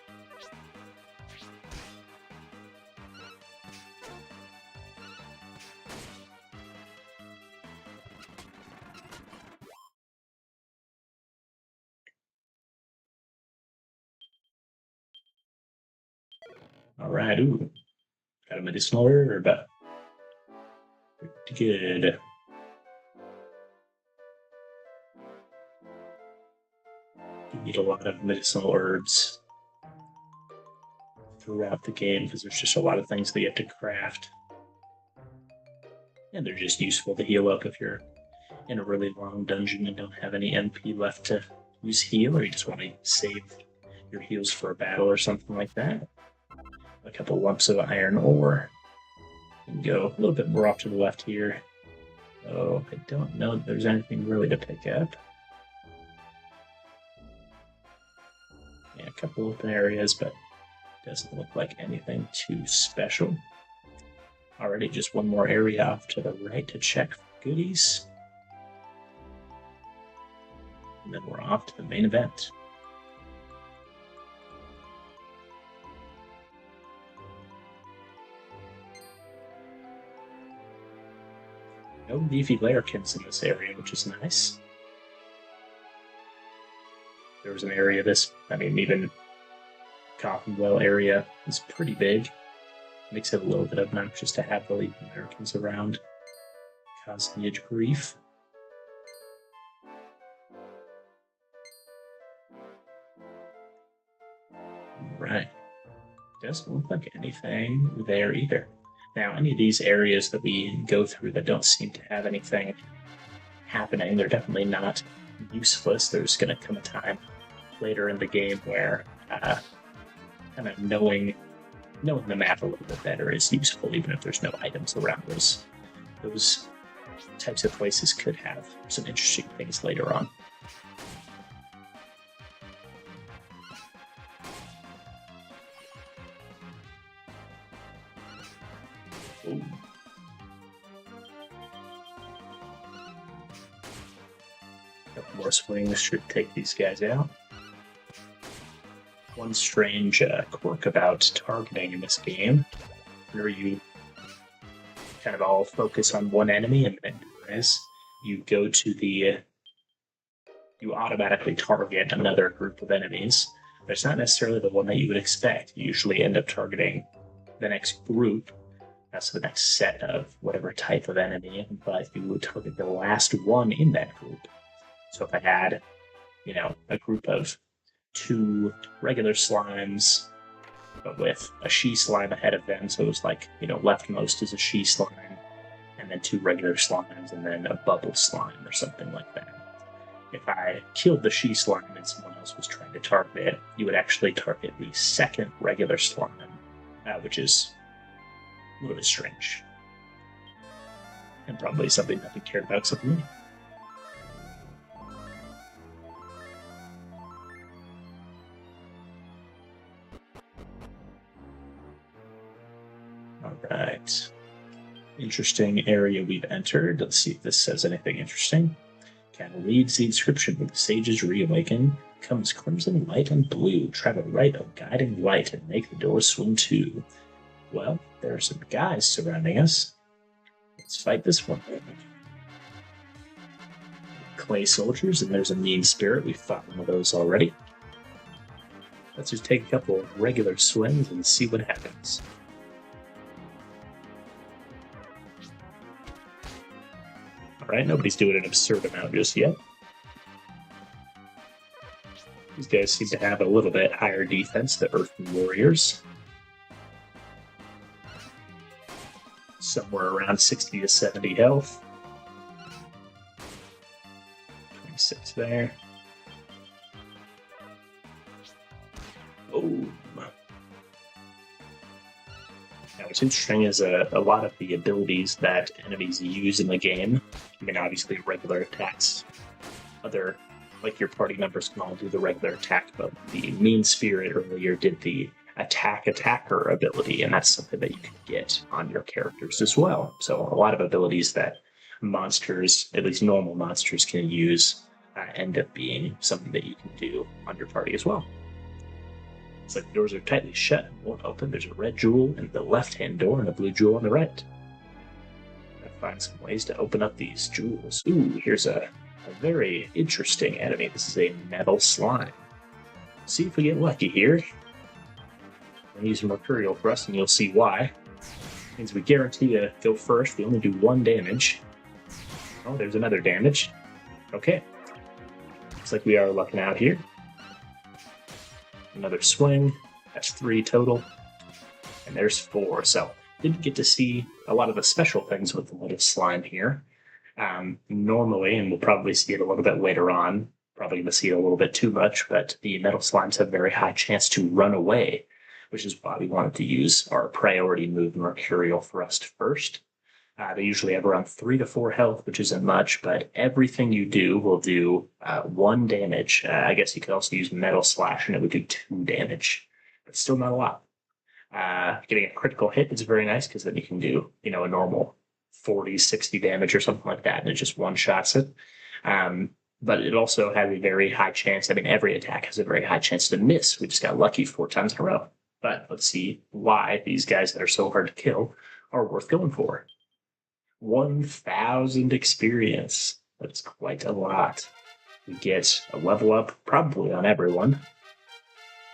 Alright, ooh. Got a medicinal herb. Pretty good. You need a lot of medicinal herbs throughout the game because there's just a lot of things that you have to craft. And they're just useful to heal up if you're in a really long dungeon and don't have any MP left to use heal, or you just want to save your heals for a battle or something like that. A couple lumps of iron ore. We can go a little bit more off to the left here. Oh, I don't know if there's anything really to pick up. Yeah, a couple of areas, but doesn't look like anything too special. Already just one more area off to the right to check for goodies. And then we're off to the main event. No beefy larrikins in this area, which is nice. There was an area even Coffinwell area is pretty big. Makes it a little bit obnoxious to have the leaf Americans around, causing you grief. Right. Doesn't look like anything there either. Now, any of these areas that we go through that don't seem to have anything happening, they're definitely not useless. There's going to come a time later in the game where kind of knowing the map a little bit better is useful, even if there's no items around those types of places could have some interesting things later on. Ooh. Couple more swings should take these guys out. One strange quirk about targeting in this game, where you kind of all focus on one enemy, and then as you go to you automatically target another group of enemies. But it's not necessarily the one that you would expect. You usually end up targeting the next group, so the next set of whatever type of enemy, but you would target the last one in that group. So if I had, a group of 2 regular slimes, but with a she slime ahead of them, so it was like, leftmost is a she slime, and then 2 regular slimes, and then a bubble slime or something like that. If I killed the she slime and someone else was trying to target it, you would actually target the second regular slime, which is a little bit strange. And probably something nothing cared about except me. Alright. Interesting area we've entered. Let's see if this says anything interesting. Kind of reads the inscription: when the sages reawaken, comes crimson, white, and blue. Travel right of guiding light and make the doors swing to. Well, there are some guys surrounding us. Let's fight this one. Clay soldiers, and there's a mean spirit. We've fought one of those already. Let's just take a couple of regular swings and see what happens. Alright, nobody's doing an absurd amount just yet. These guys seem to have a little bit higher defense, the Earthen Warriors. Somewhere around 60 to 70 health. 26 there. Oh. Now, what's interesting is a lot of the abilities that enemies use in the game. Obviously, regular attacks. Like your party members can all do the regular attack, but the Mean Spirit earlier did the attacker ability, and that's something that you can get on your characters as well. So a lot of abilities that monsters, at least normal monsters, can use end up being something that you can do on your party as well. It's like the doors are tightly shut and won't open. There's a red jewel in the left-hand door and a blue jewel on the right. Gotta find some ways to open up these jewels. Ooh, here's a very interesting enemy. This is a metal slime. See if we get lucky here. I'm going to use Mercurial Thrust, and you'll see why. It means we guarantee to go first. We only do 1 damage. Oh, there's another damage. Okay. Looks like we are lucking out here. Another swing. That's 3 total. And there's 4. So, didn't get to see a lot of the special things with the little slime here. Normally, and we'll probably see it a little bit later on, probably going to see it a little bit too much, but the metal slimes have a very high chance to run away which is why we wanted to use our priority move Mercurial Thrust first. They usually have around 3 to 4 health, which isn't much, but everything you do will do 1 damage. I guess you could also use Metal Slash and it would do 2 damage, but still not a lot. Getting a critical hit is very nice because then you can do, a normal 40, 60 damage or something like that, and it just one-shots it. But it also has a very high chance. I mean, every attack has a very high chance to miss. We just got lucky 4 times in a row. But let's see why these guys that are so hard to kill are worth going for. 1,000 experience. That's quite a lot. We get a level up probably on everyone.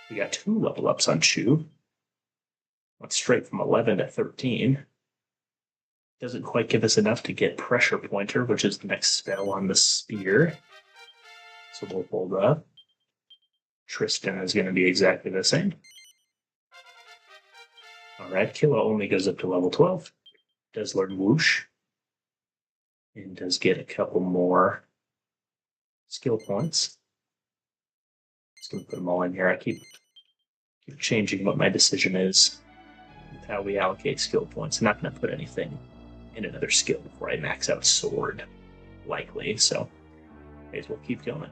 We got 2 level ups on Chu. Went straight from 11 to 13. Doesn't quite give us enough to get Pressure Pointer, which is the next spell on the spear. So we'll hold up. Tristan is going to be exactly the same. Alright, Killa only goes up to level 12. Does learn Whoosh. And does get a couple more skill points. Just going to put them all in here. I keep changing what my decision is with how we allocate skill points. I'm not going to put anything in another skill before I max out Sword, likely. So, may as well keep going.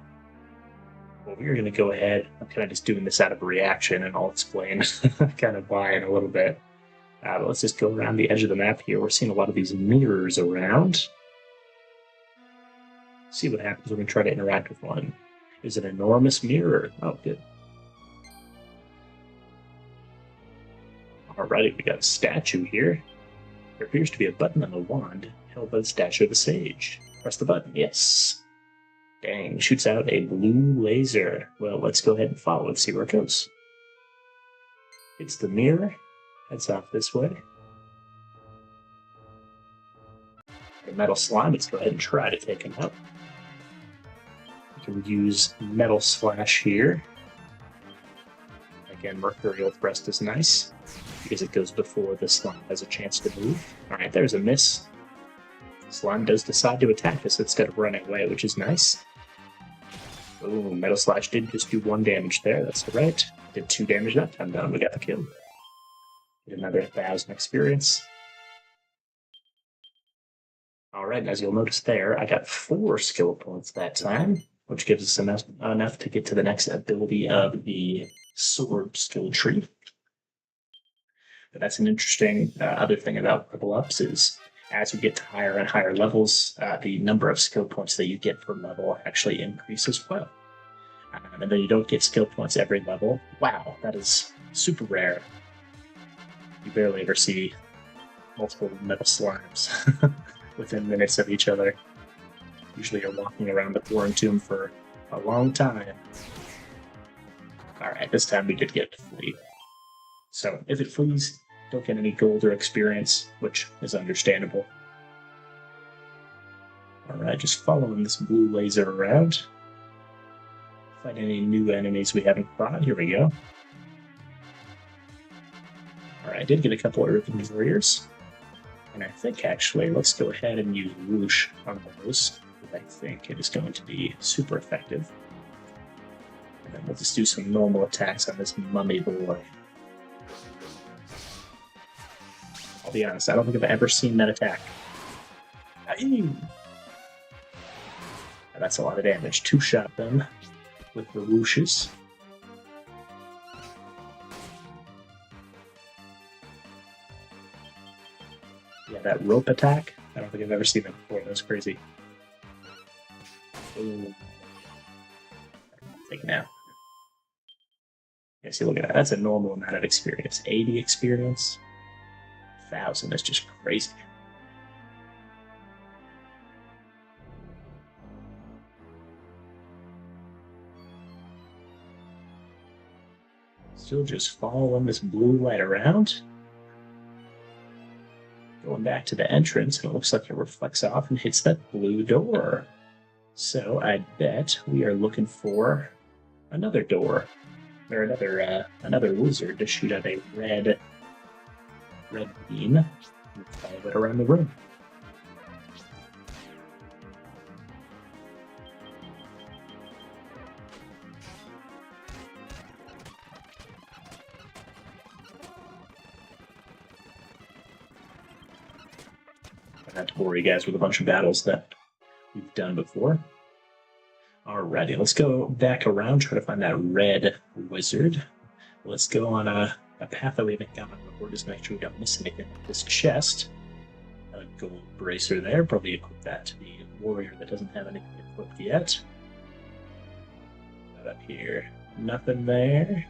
Well, we're going to go ahead. I'm kind of just doing this out of reaction, and I'll explain kind of why in a little bit. But let's just go around the edge of the map here. We're seeing a lot of these mirrors around. See what happens when we try to interact with one. Is an enormous mirror. Oh, good. Alrighty, we got a statue here. There appears to be a button on the wand held by the statue of the sage. Press the button. Yes. Dang, shoots out a blue laser. Well, let's go ahead and follow it, see where it goes. It's the mirror. Heads off this way. The metal slime, let's go ahead and try to take him out. We can use Metal Slash here. Again, Mercurial Thrust is nice because it goes before the slime has a chance to move. Alright, there's a miss. Slime does decide to attack us instead of running away, which is nice. Ooh, Metal Slash did just do 1 damage there, that's right. Did 2 damage that time down, we got the kill. Get another 1,000 experience. Alright, and as you'll notice there, I got 4 skill points that time, which gives us enough to get to the next ability of the Sword skill tree. But that's an interesting other thing about level ups is as you get to higher and higher levels, the number of skill points that you get per level actually increases as well. And then you don't get skill points every level. Wow, that is super rare. You barely ever see multiple metal slimes within minutes of each other. Usually you're walking around the Foreign Tomb for a long time. Alright, this time we did get to flee. So if it flees, don't get any gold or experience, which is understandable. Alright, just following this blue laser around. Find any new enemies we haven't fought. Here we go. Alright, I did get a couple of Earthen Warriors. And I think actually, let's go ahead and use Whoosh on those. I think it is going to be super effective. And then we'll just do some normal attacks on this mummy boy. I'll be honest, I don't think I've ever seen that attack. That's a lot of damage. 2-shot them with the whooshes. Yeah, that rope attack, I don't think I've ever seen that before. That was crazy. Ooh. I think now. Yeah, see, look at that. That's a normal amount of experience. 80 experience. 1,000 is just crazy. Still just following this blue light around. Going back to the entrance, and it looks like it reflects off and hits that blue door. So I bet we are looking for another door, or another wizard to shoot at a red beam and follow it around the room. Not to bore you guys with a bunch of battles that we've done before. Alrighty, let's go back around, try to find that red wizard. Let's go on a path that we haven't gone on before, just make sure we don't miss anything. This chest, a gold bracer there, probably equip that to the warrior that doesn't have anything equipped yet. Up here, nothing there.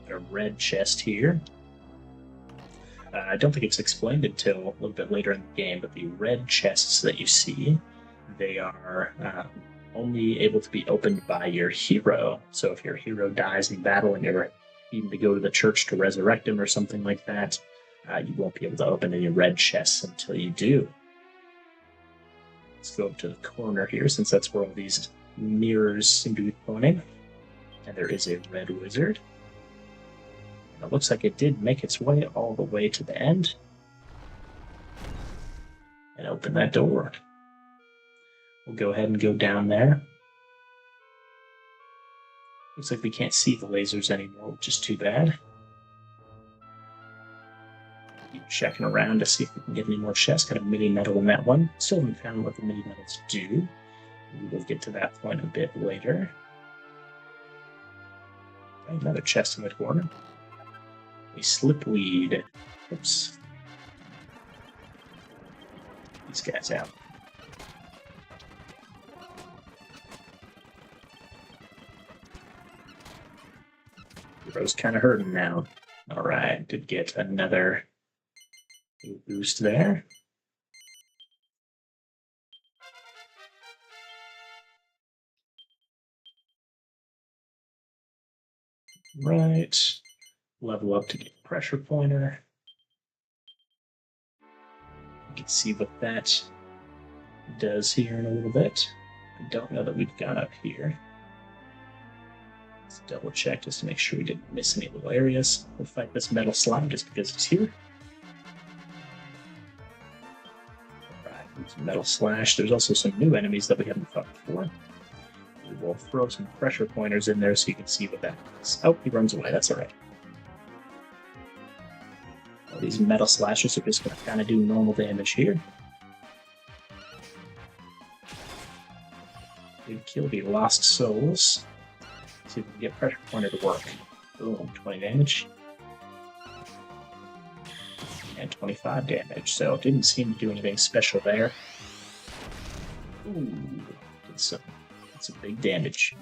Got a red chest here. I don't think it's explained until a little bit later in the game, but the red chests that you see, they are only able to be opened by your hero. So if your hero dies in battle and you're needing to go to the church to resurrect him or something like that, you won't be able to open any red chests until you do. Let's go up to the corner here, since that's where all these mirrors seem to be pointing. And there is a red wizard. And it looks like it did make its way all the way to the end. And open that door. We'll go ahead and go down there. Looks like we can't see the lasers anymore, which is too bad. Keep checking around to see if we can get any more chests. Got a mini medal in that one. Still haven't found what the mini medals do. We will get to that point a bit later. Another chest in the corner. A slipweed. Oops. These guys out. Hero's kind of hurting now. Alright, did get another boost there. Right. Level up to get pressure pointer. You can see what that does here in a little bit. I don't know that we've gone up here. Let's double check just to make sure we didn't miss any little areas. We'll fight this metal slime just because it's here. Alright, metal slash. There's also some new enemies that we haven't fought before. We will throw some pressure pointers in there so you can see what that is. Oh, he runs away. That's alright. Well, these metal slashes are just going to kind of do normal damage here. Good kill the lost souls. See if we can get pressure pointer to work. Boom, 20 damage. And 25 damage, so it didn't seem to do anything special there. Ooh, did some big damage.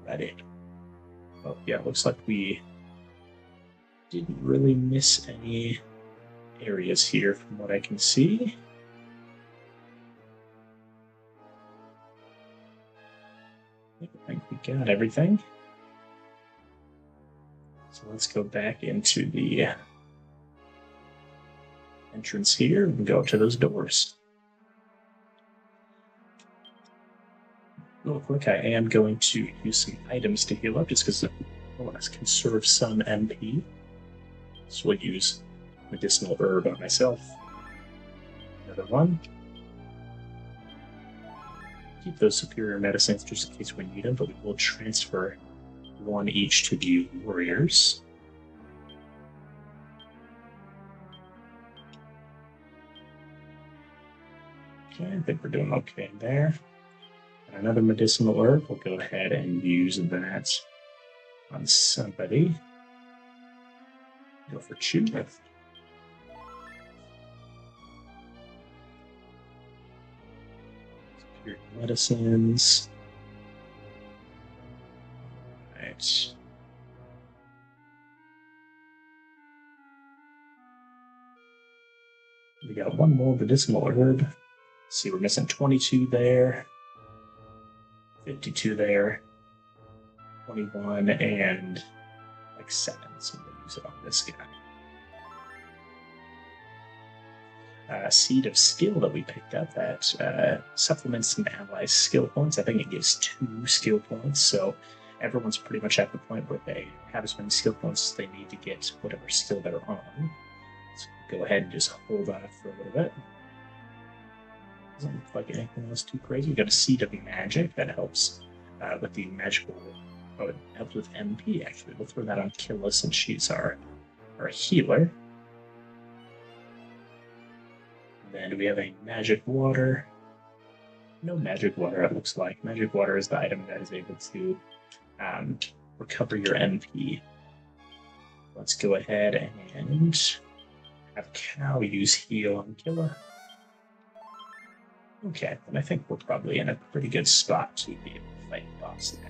That it. Oh yeah, looks like we didn't really miss any areas here from what I can see. I think we got everything. So let's go back into the entrance here and go up to those doors. Real quick, I am going to use some items to heal up just because I want to conserve some MP. So we'll use medicinal herb on myself. Another one. Keep those superior medicines just in case we need them, but we will transfer one each to the warriors. Okay, I think we're doing okay there. And another medicinal herb, we'll go ahead and use that on somebody. Go for chew. Medicines. Right. We got one more medicinal herb. Let's see, we're missing 22 there, 52 there, 21, and like 7. So we'll use it on this guy. Seed of Skill that we picked up that supplements an ally's skill points. I think it gives 2 skill points, so everyone's pretty much at the point where they have as many skill points as they need to get whatever skill they're on. So go ahead and just hold on for a little bit. Doesn't look like anything else too crazy. We got a Seed of Magic that helps with the magical. Oh, it helps with MP actually. We'll throw that on Killa since she's our our healer. Then do we have a magic water? No magic water, it looks like. Magic water is the item that is able to recover your MP. Let's go ahead and have Cow use heal on Killa. Okay, then I think we're probably in a pretty good spot to be able to fight the boss now.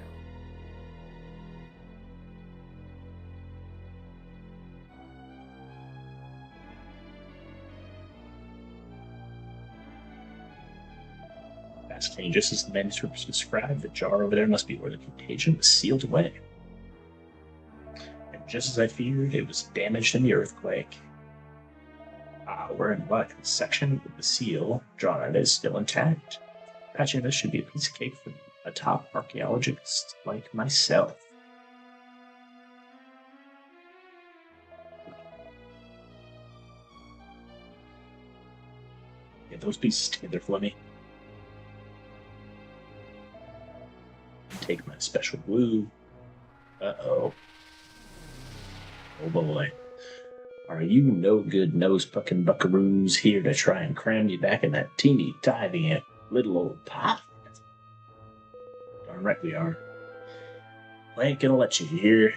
Fascinating. Just as the manuscript described, the jar over there must be where the contagion was sealed away. And just as I feared, it was damaged in the earthquake. We're in luck. The section with the seal drawn on it is still intact. Patching this should be a piece of cake for a top archaeologist like myself. Get those pieces together for me. Take my special glue. Uh-oh. Oh boy. Are you no good nose-pucking buckaroos here to try and cram you back in that teeny tiny little old pot? Darn right we are. I ain't gonna let you here.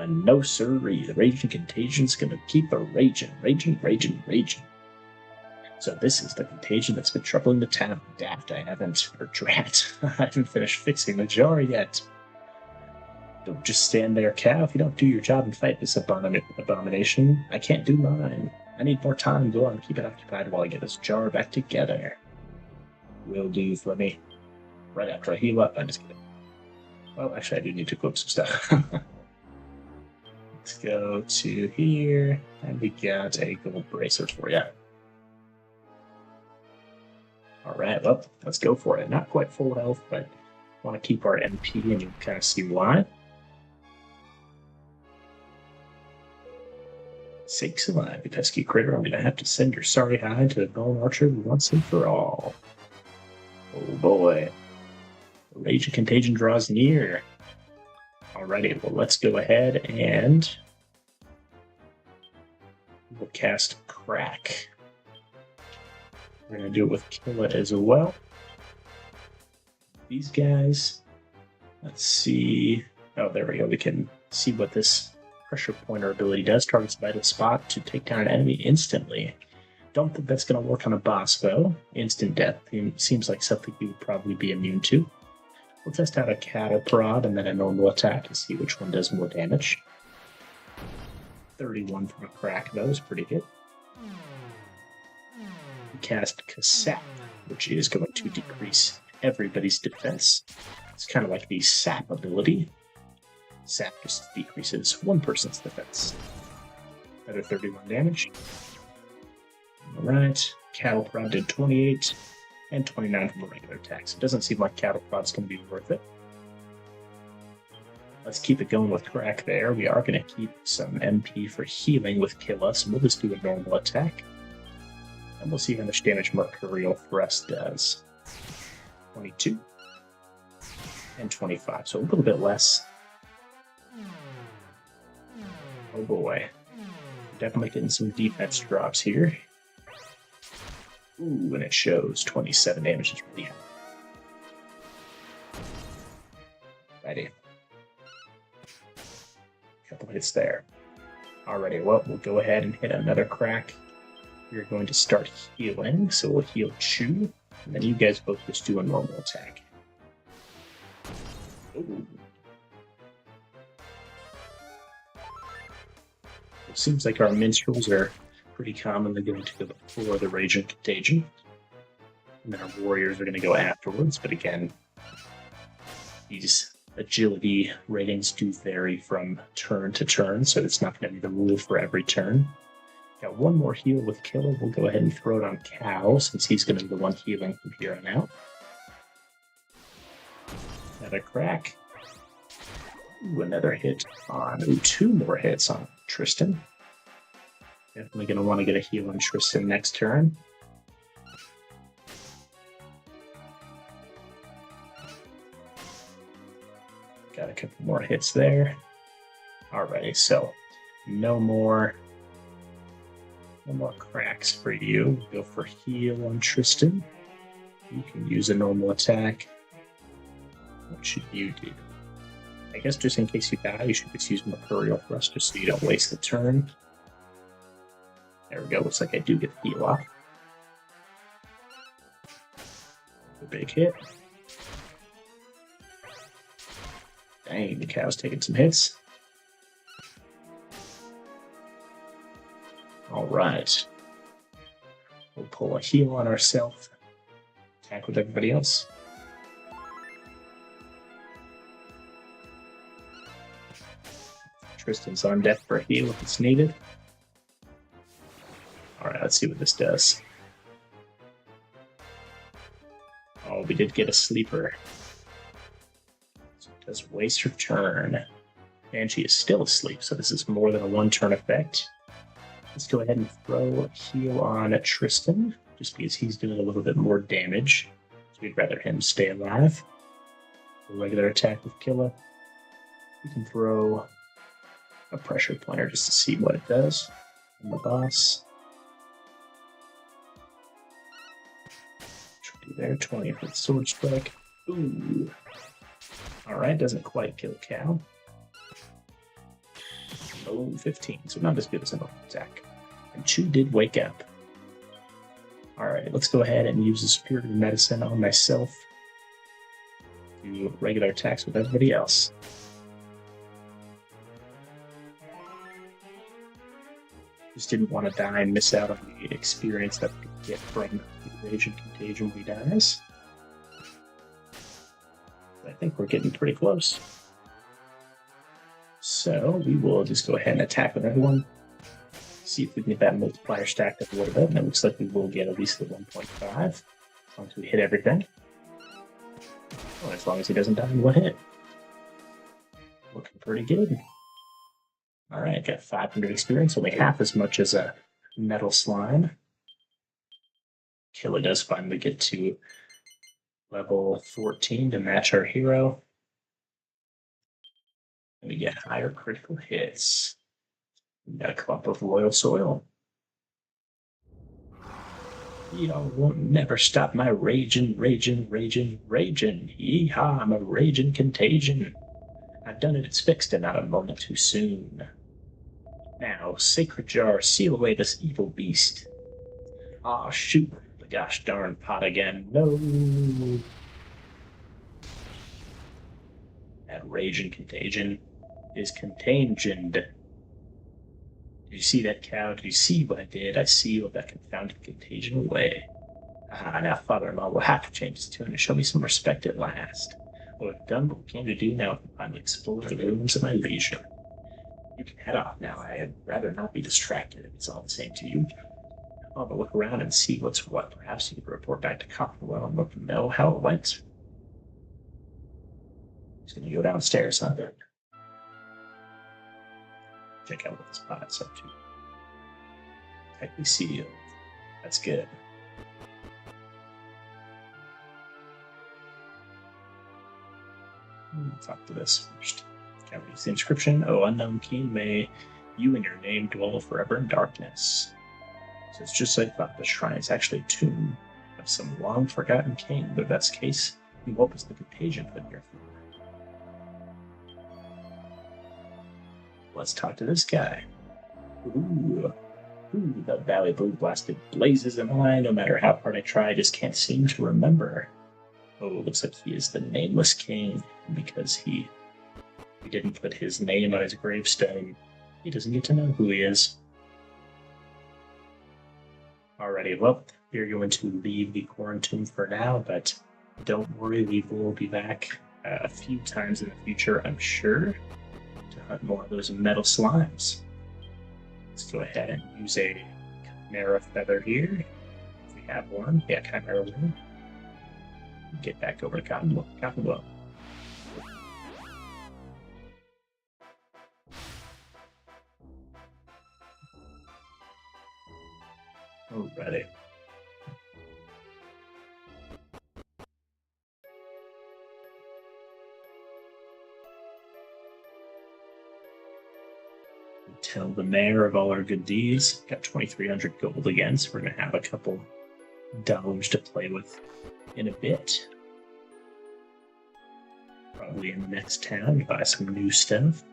No sirree. The raging contagion's gonna keep a raging. So this is the contagion that's been troubling the town. Daft, I haven't finished fixing the jar yet. Don't just stand there, Cow. If you don't do your job and fight this abomination, I can't do mine. I need more time. Go on, keep it occupied while I get this jar back together. Will do, Flemmy. Right after I heal up, I'm just kidding. Well, actually, I do need to equip some stuff. Let's go to here, and we got a gold bracelet for you. Alright, well, let's go for it. Not quite full health, but want to keep our MP, and you can kind of see why. Sakes alive, you pesky critter, I'm going to have to send your sorry hide to the Bone Archer once and for all. Oh boy. The raging contagion draws near. Alrighty, well, let's go ahead and we'll cast Crack. We're going to do it with Killa as well. These guys, let's see. Oh, there we go. We can see what this pressure pointer ability does. Targets a vital spot to take down an enemy instantly. Don't think that's going to work on a boss, though. Instant death seems like something you would probably be immune to. We'll test out a cattle prod and then a normal attack to see which one does more damage. 31 from a Crack, though, is pretty good. Cast Kasap, which is going to decrease everybody's defense. It's kind of like the Sap ability. Sap just decreases one person's defense. Another 31 damage. Alright, Cattle Prod did 28 and 29 from a regular attack. So it doesn't seem like Cattle Prod's going to be worth it. Let's keep it going with Crack there. We are going to keep some MP for healing with Killa, so we'll just do a normal attack. And we'll see how much damage Mercurial Thrust does. 22 and 25, so a little bit less. Oh boy. Definitely getting some defense drops here. Ooh, and it shows 27 damage is really high. Righty. Couple hits there. Alrighty, well, we'll go ahead and hit another Crack. We're going to start healing, so we'll heal Chew, and then you guys both just do a normal attack. Ooh. It seems like our minstrels are pretty commonly going to go before the Raging Contagion, and then our warriors are going to go afterwards, but again, these agility ratings do vary from turn to turn, so it's not going to be the rule for every turn. Got one more heal with Killa. We'll go ahead and throw it on Cow, since he's going to be the one healing from here on out. Another Crack. Ooh, another hit on... Ooh, two more hits on Tristan. Definitely going to want to get a heal on Tristan next turn. Got a couple more hits there. Alrighty, so no more cracks for you. Go for heal on Tristan. You can use a normal attack. What should you do? I guess just in case you die, you should just use Mercurial Thrust just so you don't waste the turn. There we go. Looks like I do get the heal off. A big hit. Dang, the cow's taking some hits. All right. We'll pull a heal on ourselves. Attack with everybody else. Tristan's on deck for a heal if it's needed. All right, let's see what this does. Oh, we did get a sleeper. So it does waste her turn. And she is still asleep, so this is more than a one-turn effect. Let's go ahead and throw a heal on Tristan, just because he's doing a little bit more damage. So we'd rather him stay alive. A regular attack with Killa. We can throw a pressure pointer just to see what it does on the boss. 20 there, 20 for the sword strike. Ooh. Alright, doesn't quite kill Cow. Oh, 15, so not as good as an attack. And Chu did wake up. Alright, let's go ahead and use the Spirit of Medicine on myself. Do regular attacks with everybody else. Just didn't want to die and miss out on the experience that we could get from the Rage and Contagion when he dies. I think we're getting pretty close. So we will just go ahead and attack with everyone. See if we can get that multiplier stacked up a little bit. And it looks like we will get at least the 1.5 as long as we hit everything. Oh, as long as he doesn't die in one hit. Looking pretty good. Alright, got 500 experience, only half as much as a metal slime. Killa does finally get to level 14 to match our hero. And we get higher critical hits. We got a clump of loyal soil. Y'all won't never stop my raging. Yeehaw, I'm a raging contagion. I've done it, it's fixed, and not a moment too soon. Now, sacred jar, seal away this evil beast. Aw, shoot, the gosh darn pot again. No. That raging contagion is contagioned. Did you see that, Cow? Did you see what I did? I sealed that confounded contagion away. Ah, now father-in-law will have to change his tune and show me some respect at last. Well, I've done what we came to do now. I can finally explore the ruins of my leisure. You can head off now. I'd rather not be distracted if it's all the same to you. I'll have a look around and see what's what. Perhaps you could report back to Coffinwell and let them know how it went. He's going to go downstairs, huh? Check out what this pot's up to. Tightly sealed. That's good. Talk to this first. Can't read the inscription. Oh, unknown king, may you and your name dwell forever in darkness. So it's just like I thought. The shrine is actually a tomb of some long forgotten king. But if that's the case, what was the contagion put here for? Let's talk to this guy. Ooh, the Valley Blue blasted blazes in mine. No matter how hard I try, I just can't seem to remember. Oh, looks like he is the nameless king because he didn't put his name on his gravestone. He doesn't get to know who he is. Alrighty, well, we're going to leave the quarantine for now, but don't worry, we will be back a few times in the future, I'm sure, to hunt more of those metal slimes. Let's go ahead and use a Chimera Feather here. If we have one. Yeah, Chimera Feather. Get back over to Coffinwell. Alrighty. Tell the mayor of all our good deeds. Got 2,300 gold again, so we're going to have a couple dollars to play with in a bit. Probably in the next town to buy some new stuff.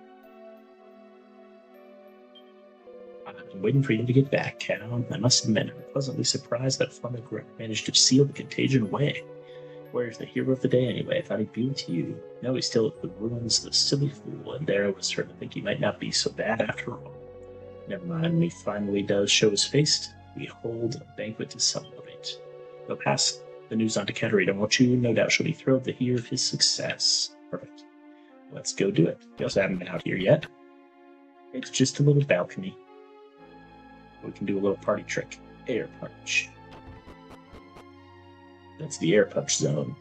I've been waiting for you to get back, Cal. I must admit, I'm pleasantly surprised that Fleming managed to seal the contagion away. Where's the hero of the day anyway? I thought he'd be with you. No, he's still at the ruins, the silly fool, and there I was starting to think he might not be so bad after all. Never mind, when he finally does show his face, we hold a banquet to celebrate. They'll pass the news on to Katerina, won't you? No doubt she'll be thrilled to hear of his success. Perfect. Let's go do it. We also haven't been out here yet. It's just a little balcony. We can do a little party trick. Air punch. That's the air punch zone.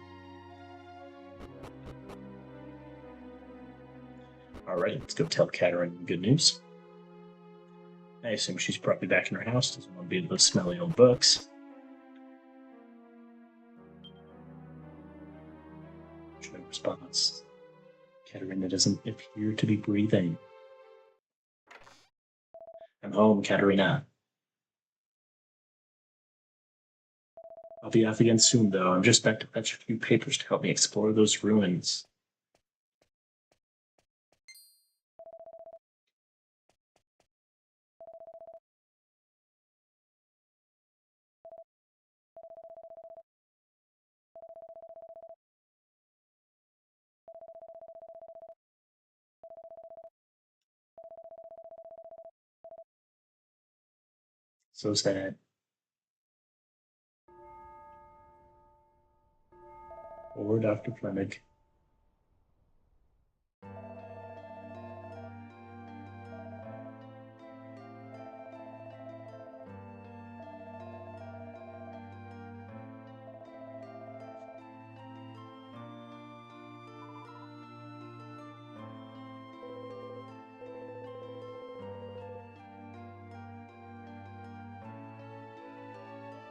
Alright, let's go tell Katerina the good news. I assume she's probably back in her house, doesn't want to be in those smelly old books. No response. Katerina doesn't appear to be breathing. I'm home, Katerina. I'll be off again soon, though. I'm just back to fetch a few papers to help me explore those ruins. So sad. Or Dr. Fleming.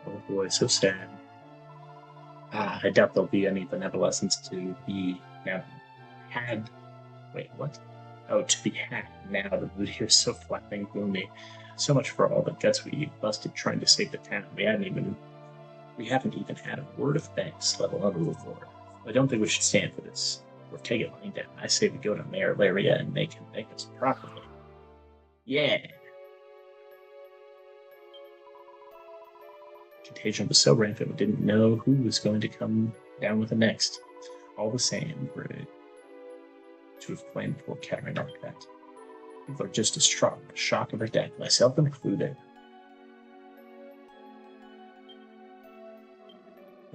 Oh boy, so sad. I doubt there'll be any benevolence to be had. Wait, what? Oh, to be had now. The mood here is so flat and gloomy. So much for all the guts we busted trying to save the town. We haven't even had a word of thanks, let alone a reward. I don't think we should stand for this. We're taking lying down. I say we go to Mayor Laria and make him thank us properly. Yeah. Contagion was so rampant we didn't know who was going to come down with it next. All the same, we're to have claimed poor Katerina like that. People are just as strong in the shock of her death, myself included.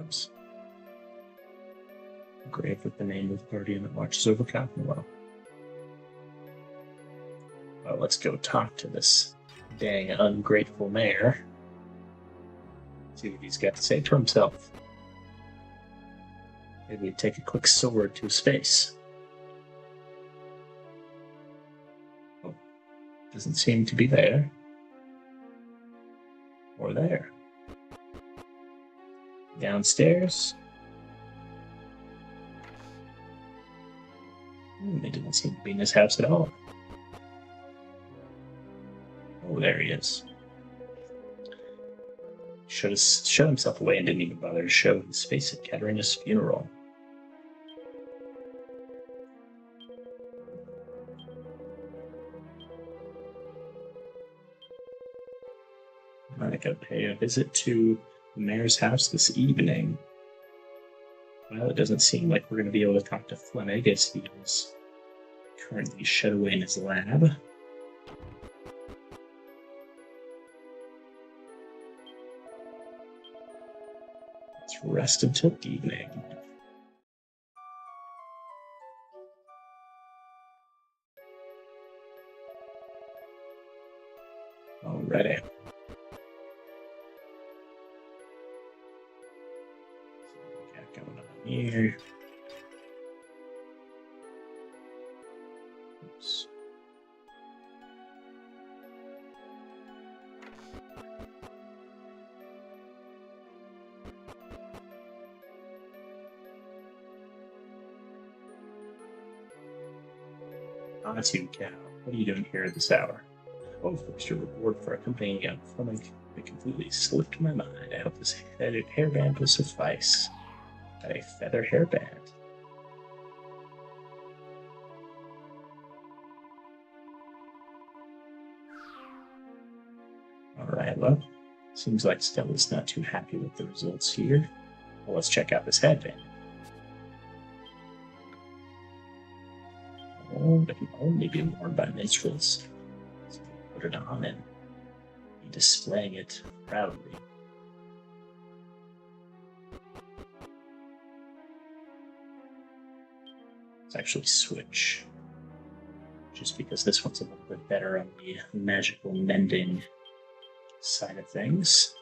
Oops. A grave with the name of the guardian that watches over Coffinwell. Well, let's go talk to this dang ungrateful mayor. See what he's got to say for himself. Maybe he'd take a quick sword to his face. Oh, doesn't seem to be there. Or there. Downstairs. He didn't seem to be in his house at all. Oh, there he is. Shut himself away and didn't even bother to show his face at Katerina's funeral. I gotta pay a visit to the mayor's house this evening. Well, it doesn't seem like we're going to be able to talk to Fleming as he is currently shut away in his lab. Let's rest until evening. Alrighty. Going on here. Oops. On to you, Cal. What are you doing here at this hour? Oh, first your reward for accompanying young Fleming. It completely slipped my mind. I hope this hairband will suffice. Got a feather hairband. Alright, well, seems like Stella's not too happy with the results here. Well, let's check out this headband. Oh, it can only be worn by minstrels. So put it on and be displaying it proudly. Let's actually switch. Just because this one's a little bit better on the magical mending side of things.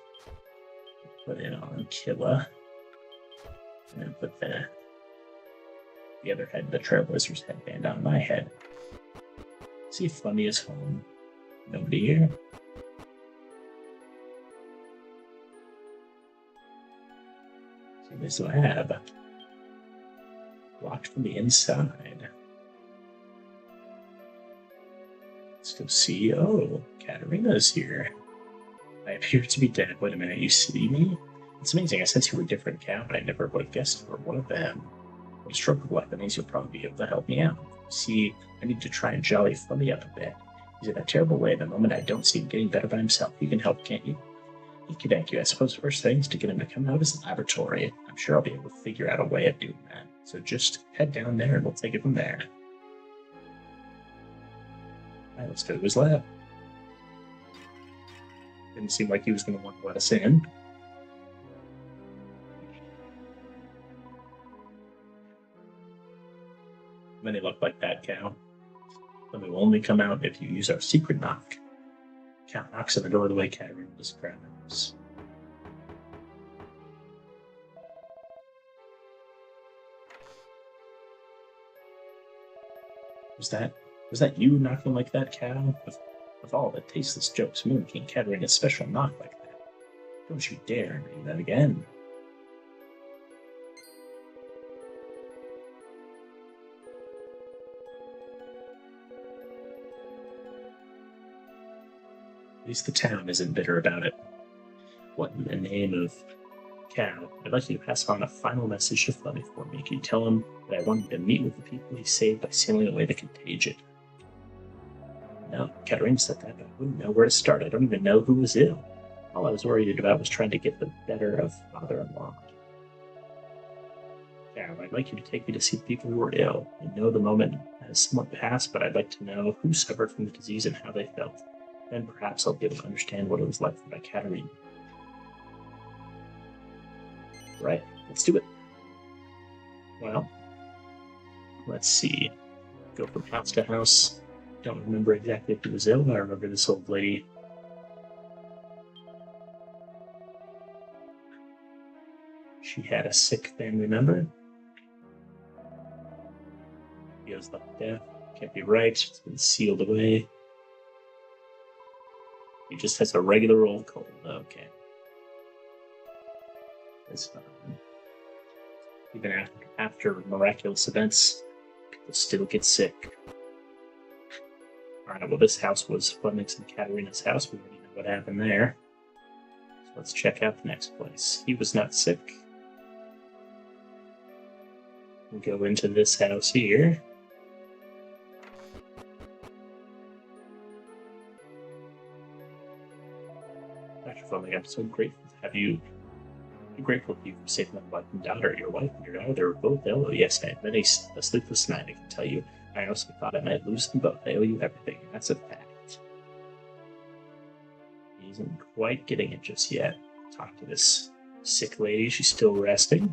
Put it on Killa. And then put the other head, the Trailblazer's headband, on my head. See if Flemmy is home. Nobody here. See this lab. Locked from the inside. Let's go see. Oh, Katarina's here. I appear to be dead. Wait a minute, you see me? It's amazing. I sense you were a different cow, but I never would have guessed you were one of them. When you stroke the weapons, you'll probably be able to help me out. See, I need to try and jolly Flemmy up a bit. He's in a terrible way. The moment I don't see him getting better by himself, you can help, can't you? Thank you. I suppose first thing is to get him to come out of his laboratory. I'm sure I'll be able to figure out a way of doing that. So just head down there and we'll take it from there. Alright, let's go to his lab. Didn't seem like he was going to want to let us in. Many look like that, cow. Then we will only come out if you use our secret knock. Cow knocks on the door the way Katarina describes. Was that you knocking like that, cow? With all the tasteless jokes mimicking Katarina's special knock like that. Don't you dare do that again. At least the town isn't bitter about it. What in the name of cow? I'd like you to pass on a final message to Flemmy for me. Can you tell him that I want him to meet with the people he saved by sailing away the contagion? No, Katarina said that, but I wouldn't know where to start. I don't even know who was ill. All I was worried about was trying to get the better of father-in-law. Cow, I'd like you to take me to see the people who were ill. I know the moment has somewhat passed, but I'd like to know who suffered from the disease and how they felt. Then perhaps I'll be able to understand what it was like for my Katarina. Right, let's do it. Well, let's see. Go from house to house. Don't remember exactly who was ill, but I remember this old lady. She had a sick family member. He was like death. Can't be right. It's been sealed away. He just has a regular old cold. Okay. It's fine. Even after miraculous events, people still get sick. Alright, well, this house was Fleming's and Katarina's house. We already know what happened there. So let's check out the next place. He was not sick. We'll go into this house here. Dr. Fleming, I'm so grateful to have you. I'm grateful to you for saving my wife and daughter. Your wife and your daughter, they were both ill. Oh, yes, I had many a sleepless night, I can tell you. I also thought I might lose them both. I owe you everything, and that's a fact. He isn't quite getting it just yet. Talk to this sick lady. She's still resting.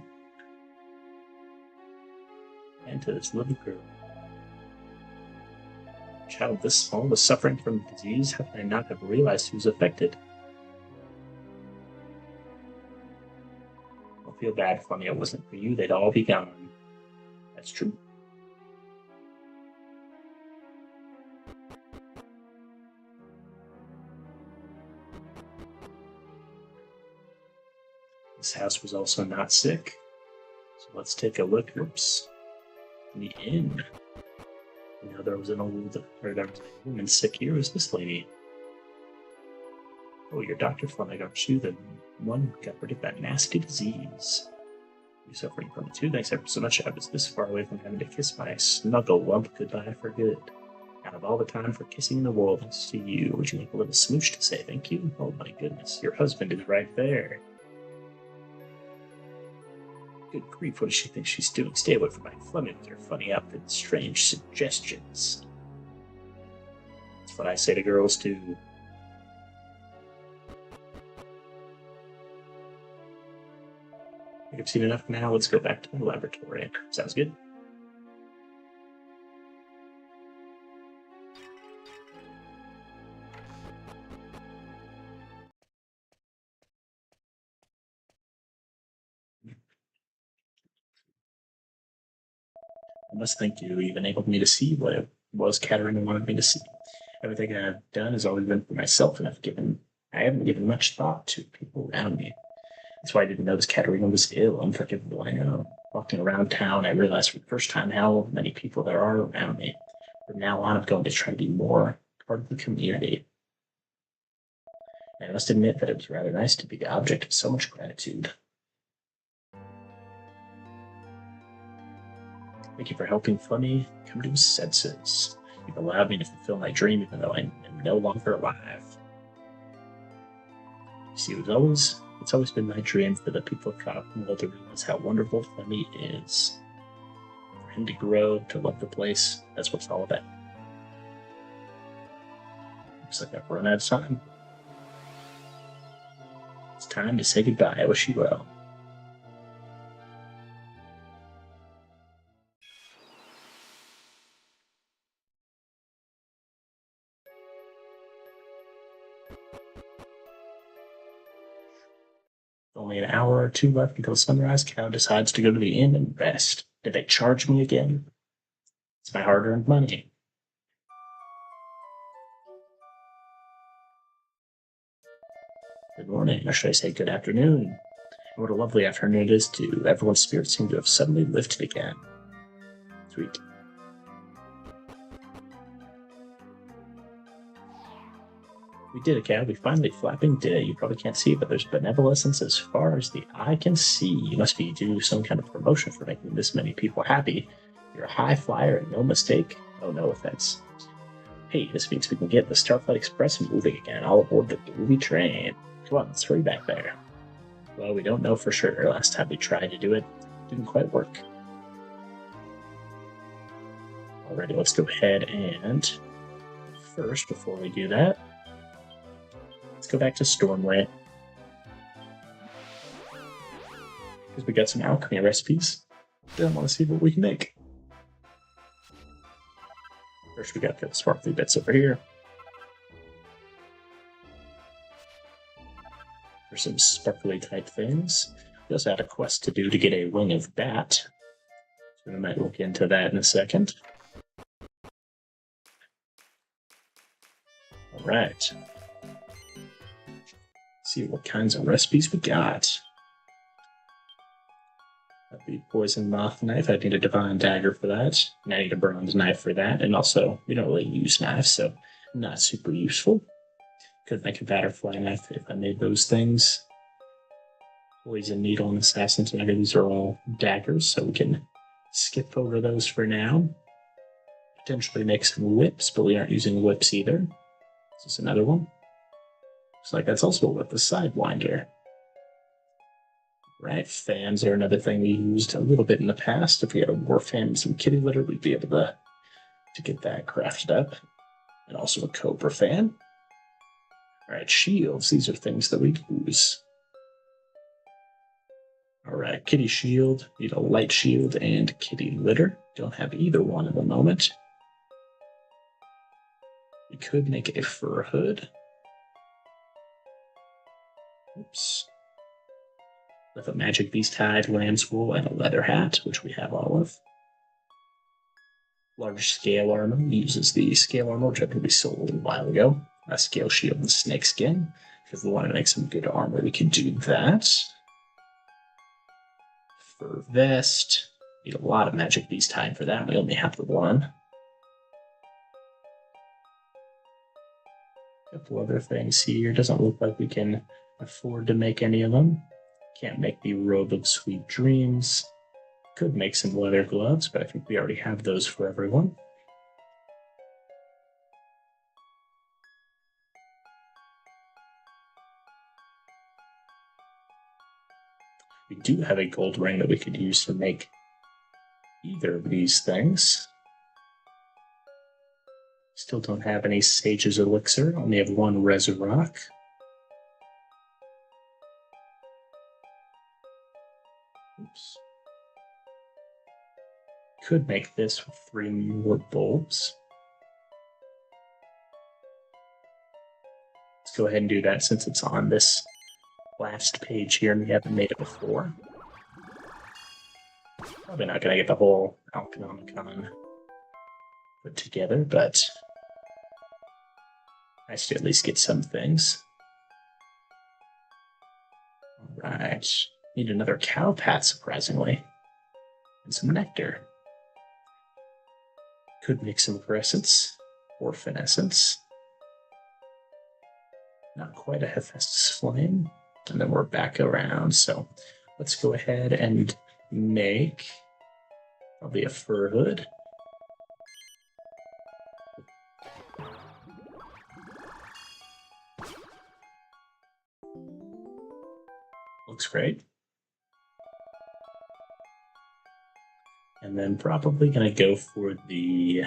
And to this little girl. A child this small was suffering from disease. How can I not have realized who's affected? Don't feel bad for me. It wasn't for you. They'd all be gone. That's true. This house was also not sick. So let's take a look. Oops. In the inn. You know, there was a woman sick here. Who's this lady? Oh, you're Dr. Fleming, aren't you? The one who got rid of that nasty disease. You're suffering from it too. Thanks ever so much. I was this far away from having to kiss my snuggle lump goodbye for good. Out of all the time for kissing in the world, thanks to you. Would you like a little smooch to say thank you? Oh my goodness, your husband is right there. Good grief, what does she think she's doing? Stay away from my Fleming with her funny outfit and strange suggestions. That's what I say to girls too. I've seen enough now. Let's go back to the laboratory. Sounds good. I must thank you. You've enabled me to see what it was Katerina wanted me to see. Everything I've done has always been for myself, and I haven't given much thought to people around me. That's why I didn't notice Katerina was ill. Unforgivable, I know. Walking around town, I realized for the first time how many people there are around me. From now on, I'm going to try to be more part of the community. And I must admit that it was rather nice to be the object of so much gratitude. Thank you for helping Funny come to his senses. You've allowed me to fulfill my dream even though I am no longer alive. You see, it's always been my dream for the people of Coffinwell to realize how wonderful Funny is. For him to grow, to love the place, that's what it's all about. Looks like I've run out of time. It's time to say goodbye. I wish you well. Only an hour or two left until sunrise. Cow decides to go to the inn and rest. Did they charge me again? It's my hard-earned money. Good morning, or should I say good afternoon? What a lovely afternoon it is too. Everyone's spirits seem to have suddenly lifted again. Sweet. We did it, Cat. We finally flapping did it. You probably can't see it, but there's benevolence as far as the eye can see. You must be due some kind of promotion for making this many people happy. You're a high flyer and no mistake. Oh, no offense. Hey, this means we can get the Starflight Express moving again. All aboard the groovy train. Come on, let's hurry back there. Well, we don't know for sure. Last time we tried to do it, didn't quite work. Alrighty, let's go ahead and first, before we do that, let's go back to Stormway. Because we got some alchemy recipes. Then want to see what we can make. First, we got the sparkly bits over here. For some sparkly type things. We also had a quest to do to get a wing of bat. So we might look into that in a second. Alright. See what kinds of recipes we got. The poison moth knife. I need a divine dagger for that. And I need a bronze knife for that. And also, we don't really use knives, so not super useful. Could make a butterfly knife if I made those things. Poison needle and assassin's dagger. These are all daggers, so we can skip over those for now. Potentially make some whips, but we aren't using whips either. Is this another one? Looks like that's also a whip, the Sidewinder. Right, fans are another thing we used a little bit in the past. If we had a war fan and some kitty litter, we'd be able to get that crafted up. And also a cobra fan. Alright, shields. These are things that we use. Alright, kitty shield. Need a light shield and kitty litter. Don't have either one at the moment. We could make a fur hood. Oops. With a magic beast hide, lamb's wool, and a leather hat, which we have all of. Large scale armor uses the scale armor, which I think we sold a while ago. A scale shield and snake skin. If we want to make some good armor, we can do that. Fur vest. Need a lot of magic beast hide for that. We only have the one. couple other things here. Doesn't look like we can afford to make any of them. Can't make the robe of sweet dreams. Could make some leather gloves, but I think we already have those for everyone. We do have a gold ring that we could use to make either of these things. Still don't have any Sage's Elixir, only have one Resurrock. Oops. Could make this with 3 more bulbs. Let's go ahead and do that since it's on this last page here and we haven't made it before. Probably not going to get the whole Alchemicon put together, but nice to at least get some things. All right. Need another cow pat, surprisingly. And some nectar. Could make some crescents or finessence. Not quite a Hephaestus flame. And then we're back around. So let's go ahead and make probably a fur hood. Looks great. And then probably going to go for the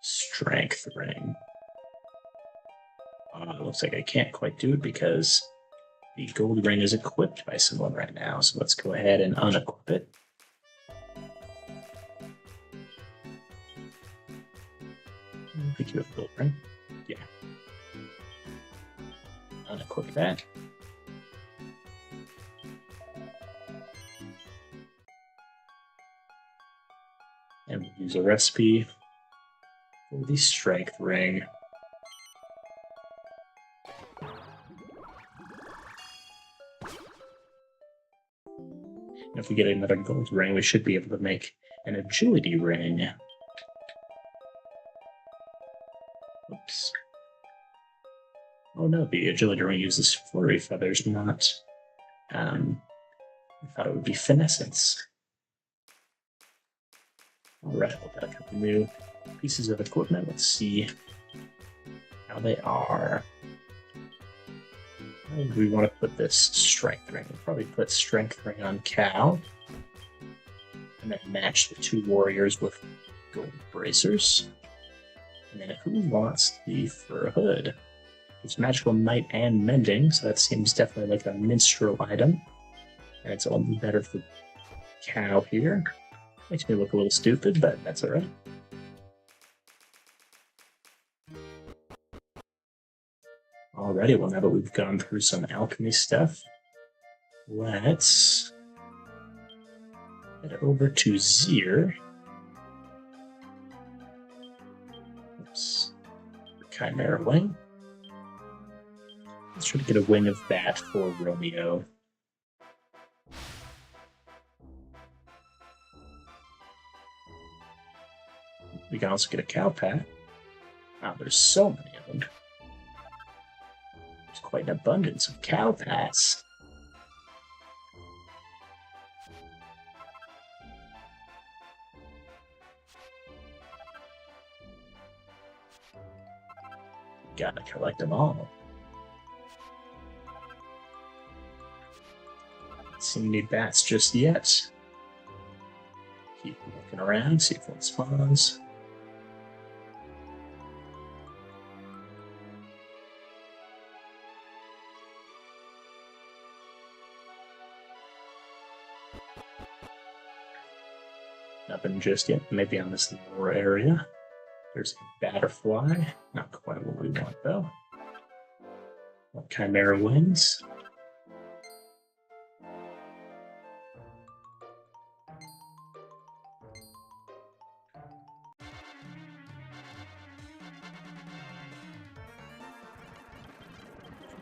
strength ring. Looks like I can't quite do it because the gold ring is equipped by someone right now. So let's go ahead and unequip it. I think you have a gold ring. Yeah. Unequip that. And we'll use a recipe for the strength ring. And if we get another gold ring, we should be able to make an agility ring. Oops. Oh no, the agility ring uses flurry feathers, not... I thought it would be finessence. Alright, we've got a couple new pieces of equipment. Let's see how they are. Where do we want to put this strength ring? We'll probably put strength ring on cow. And then match the 2 warriors with gold bracers. And then who wants the fur hood? It's magical might and mending, so that seems definitely like a minstrel item. And it's only better for cow here. Makes me look a little stupid, but that's alright. Alrighty, well now that we've gone through some alchemy stuff, let's head over to Zir. Oops. Chimera Wing. Let's try to get a wing of that for Romeo. We can also get a cow pat. Wow, there's so many of them. There's quite an abundance of cow pats. Gotta collect them all. Don't see any bats just yet. Keep looking around, see if one spawns. Nothing just yet. Maybe on this lower area. There's a batterfly. Not quite what we want, though. What chimera wings?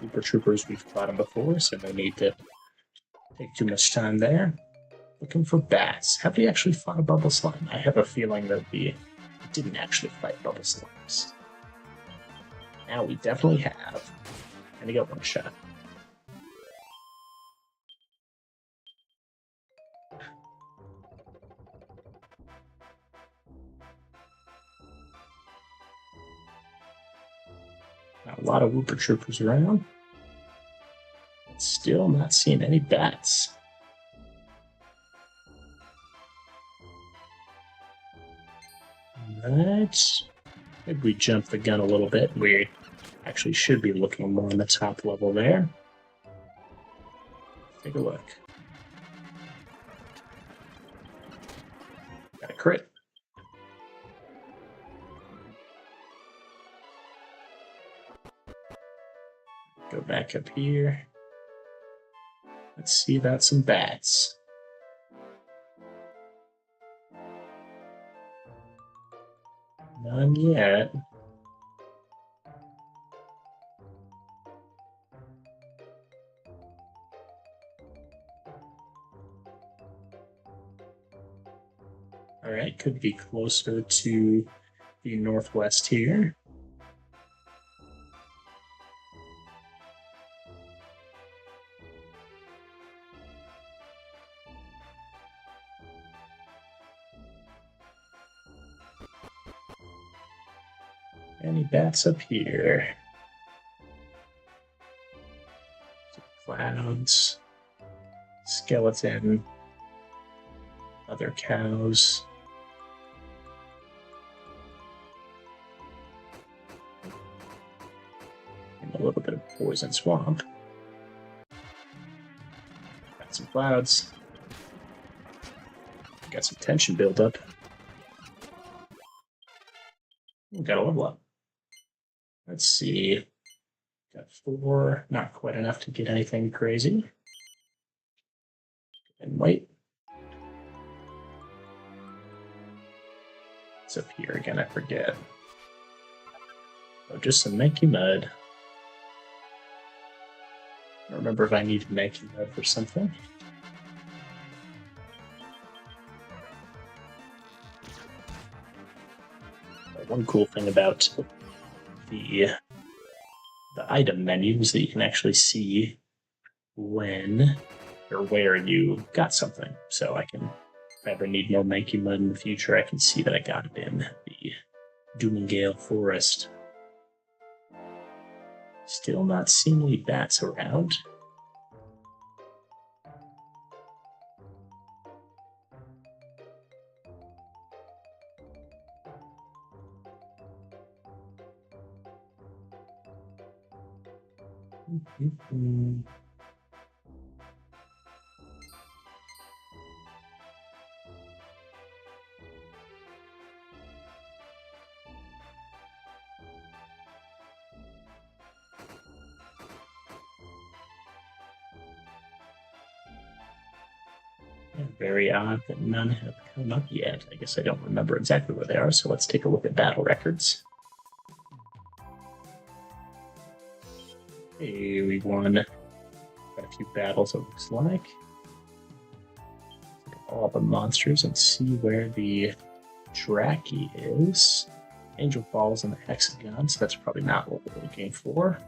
Super Troopers, we've fought them before, so no need to take too much time there. Looking for bats. Have we actually fought a bubble slime? I have a feeling that we didn't actually fight bubble slimes. Now we definitely have. And to get one shot. Not a lot of Wooper Troopers around. But still not seeing any bats. Right. Maybe we jump the gun a little bit. We actually should be looking more on the top level there. Take a look. Got a crit. Go back up here. Let's see about some bats. None yet. All right, could be closer to the northwest here. Any bats up here? Some clouds, skeleton, other cows. And a little bit of poison swamp. Got some clouds. Got some tension buildup. Got a level up. Let's see. Got 4. Not quite enough to get anything crazy. And wait. It's up here again, I forget. Oh, just some Mankey Mud. I don't remember if I needed Mankey Mud for something. One cool thing about the item menu is that you can actually see when or where you got something. So I can, if I ever need more Mankey Mud in the future, I can see that I got it in the Doomingale Forest. Still not seeing any bats around. Very odd that none have come up yet. I guess I don't remember exactly where they are, so let's take a look at battle records. Hey, we won quite a few battles, it looks like. Look at all the monsters and see where the Draki is. Angel Falls and the Hexagon, so that's probably not what we're looking for.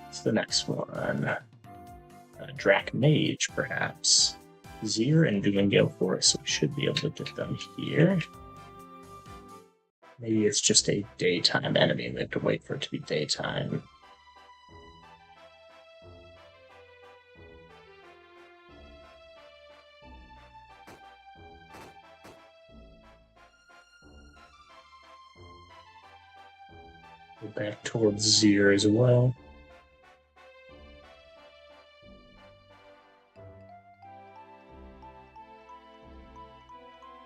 What's the next one? Drak Mage, perhaps. Zir and Doomingale Forest, so we should be able to get them here. Maybe it's just a daytime enemy and we have to wait for it to be daytime. Go back towards Zir as well.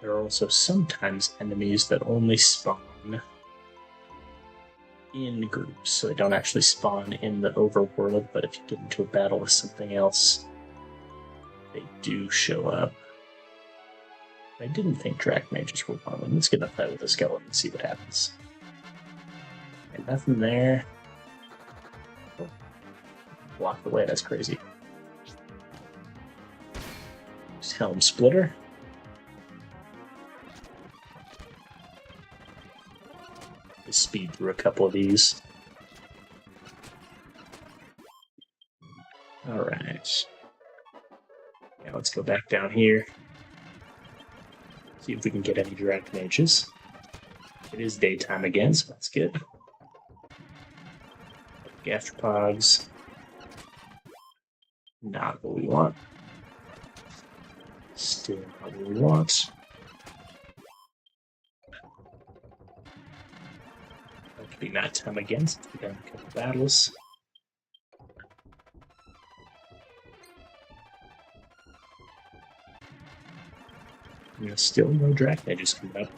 There are also sometimes enemies that only spawn in groups, so they don't actually spawn in the overworld, but if you get into a battle with something else, they do show up. I didn't think Drak Mages were one of them. Let's get in a fight with a skeleton and see what happens. And nothing there. Oh. Blocked away, that's crazy. Just Helm Splitter. to speed through a couple of these. All right. Now let's go back down here. See if we can get any direct mages. It is daytime again, so that's good. Gastropods. Not what we want. Still not what we want. That could be nighttime again, since we've done a couple battles. And still no drac mages coming up.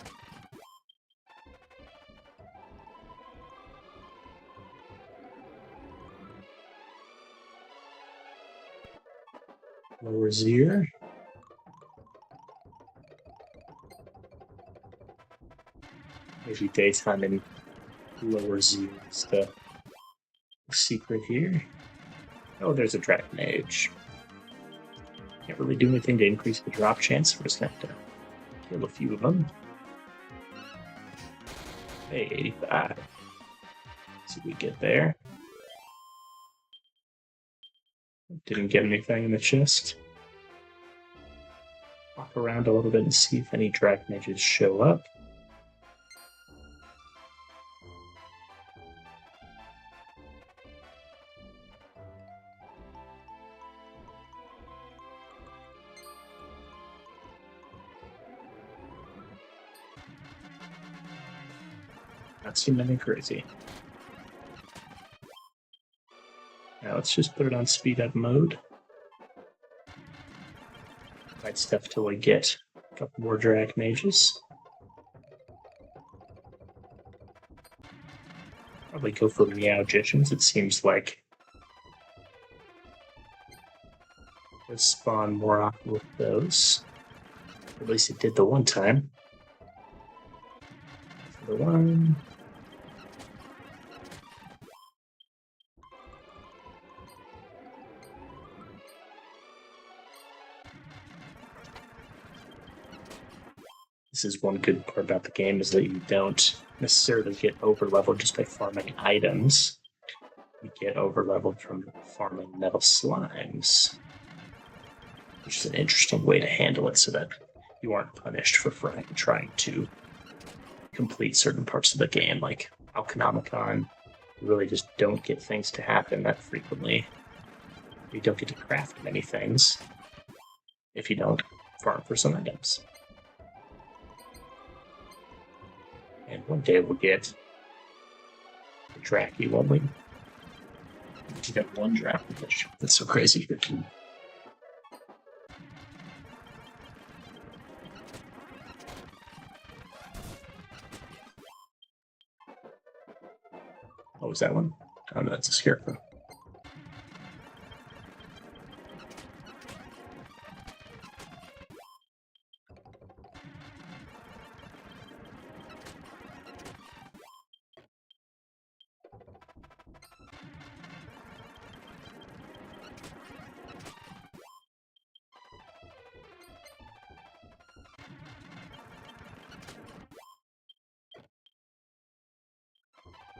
Lower Zier. Maybe daytime and lower Zier is the secret here. Oh, there's a drac mage. Can't really do anything to increase the drop chance. We're just gonna have to kill a few of them. Hey, 85. Let's see if we get there. Didn't get anything in the chest. Walk around a little bit and see if any drac mages show up. Not seem anything crazy. Now let's just put it on speed up mode. Fight stuff till we get a couple more drac mages. Probably go for Meowgicians. It seems like let's spawn more often with those. At least it did the one time. For the one. This is one good part about the game, is that you don't necessarily get over-leveled just by farming items. You get over-leveled from farming metal slimes, which is an interesting way to handle it so that you aren't punished for trying to complete certain parts of the game, like Alchemicon. You really just don't get things to happen that frequently. You don't get to craft many things if you don't farm for some items. And one day we'll get the Dracky, won't we? We just got one draft. That's so crazy. What was that one? Oh no, that's a scarecrow.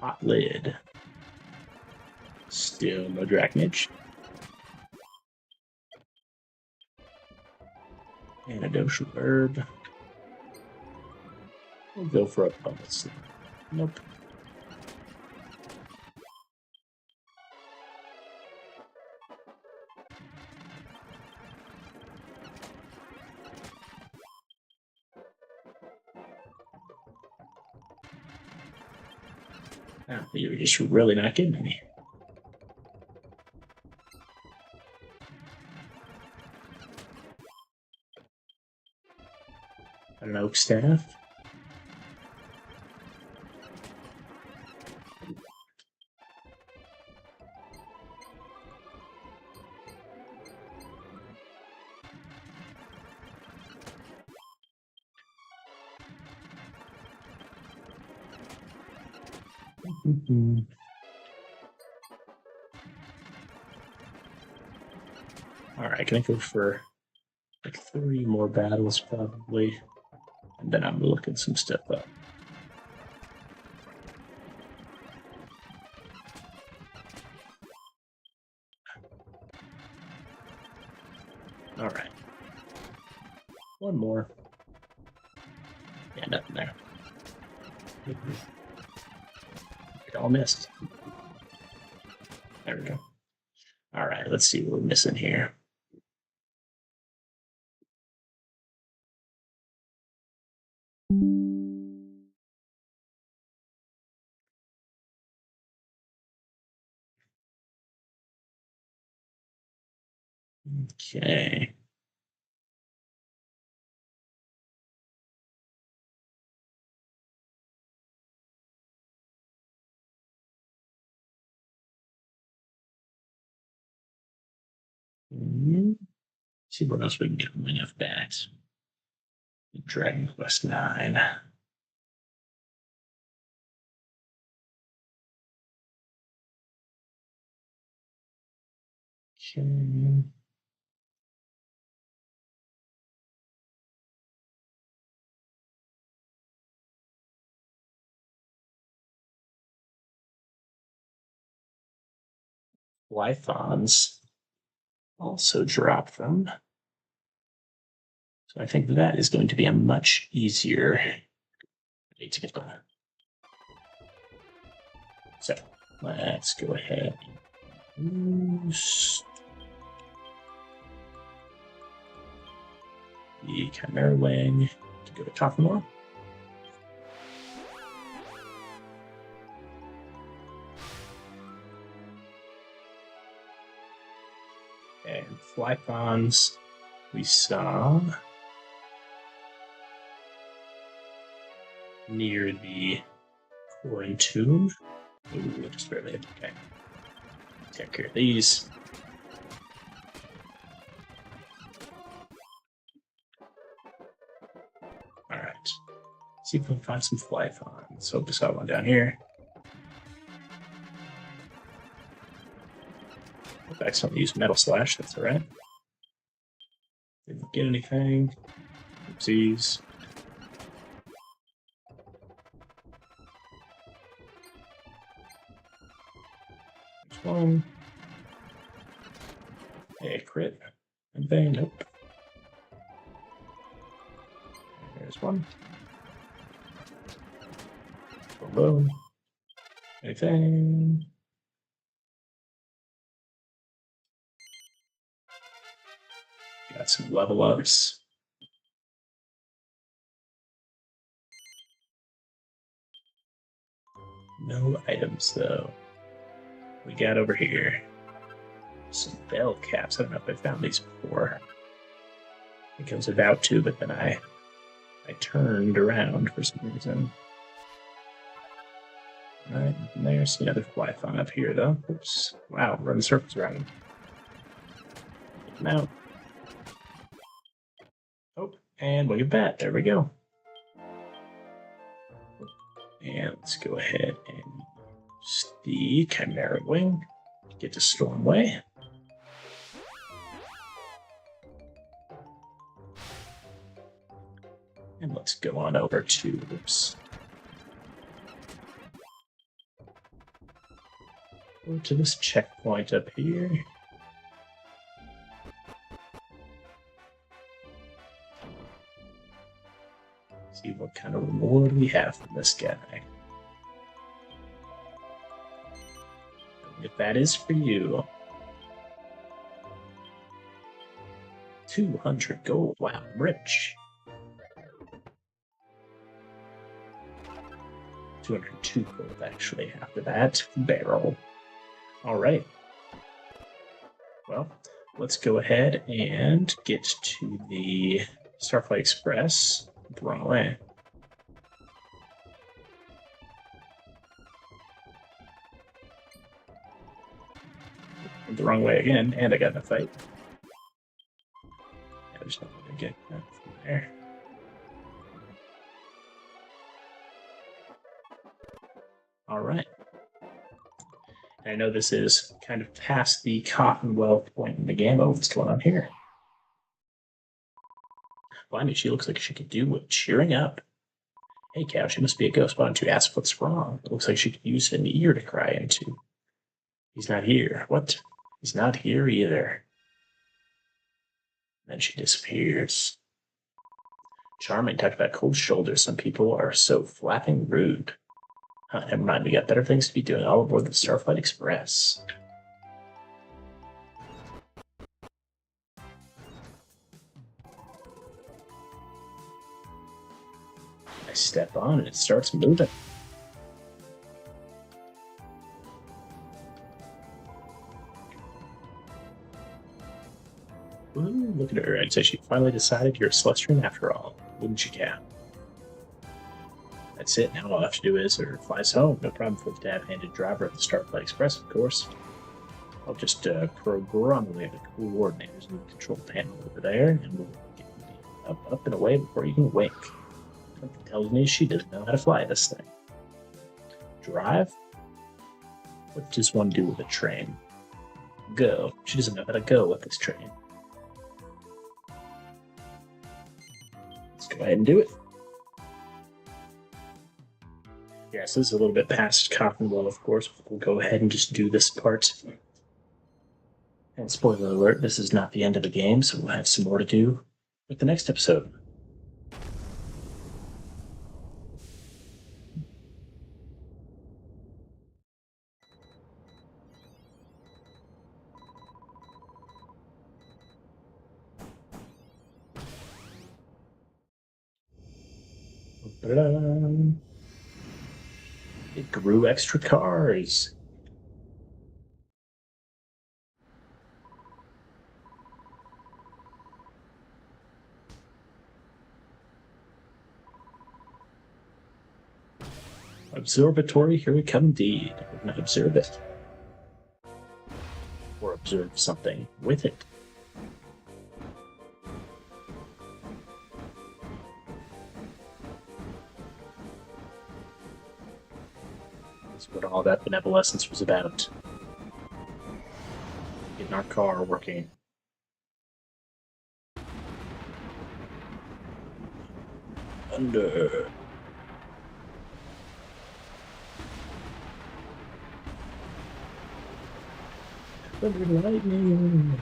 Hot lid. Still no Drachnage. Antidotal herb. We'll go for a pummel slime. Nope. Oh, you're just really not getting me. An oak staff. All right, can I go for like 3 more battles probably, and then I'm looking some stuff up. more. Yeah, nothing there. It all missed. There we go. All right, let's see what we're missing here. Okay. See what else we can get wing of bat. Dragon Quest 9. Okay. Lythons also drop them. So I think that is going to be a much easier way to get done. So let's go ahead and use the Chimera Wing to go to Coffinwell. And Flypons we saw near the Coin Tomb. Ooh, just barely. Okay. Take care of these. Alright. See if we can find some Flypons. Hope we got one down here. I accidentally used Metal Slash, that's alright. Didn't get anything. Oopsies. There's one. Hey, crit. Anything? Nope. There's one. Below. Anything? Got some level ups. No items though. We got over here some bell caps. I don't know if I found these before. I think I was about to, but then I turned around for some reason. Alright, there's another Flython up here though. Oops. Wow, run circles around him. Take him out. Oh, and look at that. There we go. And let's go ahead and use the Chimera Wing to get to Stormway. And let's go on over to, oops. Go to this checkpoint up here. See what kind of reward we have from this guy. If that is for you, 200 gold. Wow, I'm rich. 202 gold, actually, after that barrel. All right. Well, let's go ahead and get to the Starflight Express the wrong way. The wrong way again, and I got in a fight. Yeah, there's no way to get that from there. All right. I know this is kind of past the Coffinwell point in the game. Oh, what's going on here? Blimey, she looks like she could do with cheering up. Hey, cow, she must be a ghost. Why don't you ask what's wrong? It looks like she could use an ear to cry into. He's not here. What? He's not here either. Then she disappears. Charming talked about cold shoulders. Some people are so flapping rude. Huh, never mind, we got better things to be doing all aboard the Starflight Express. I step on and it starts moving. Ooh, look at her. I'd say she finally decided you're a Celestian after all. Wouldn't you, Cat? That's it. Now all I have to do is fly us home. No problem for the dab-handed driver of the Starflight Express, of course. I'll just program away the coordinators in the control panel over there, and we'll get you up and away before you can wink. Something tells me she doesn't know how to fly this thing. Drive? What does one do with a train? Go. She doesn't know how to go with this train. Let's go ahead and do it. Yeah, so this is a little bit past Coffinwell, of course. We'll go ahead and just do this part. And spoiler alert, this is not the end of the game, so we'll have some more to do with the next episode. It grew extra cars. Observatory, here we come indeed. We're going to observe it. Or observe something with it. That's what all that benevolence was about. Getting our car working. Thunder. Thunder lightning.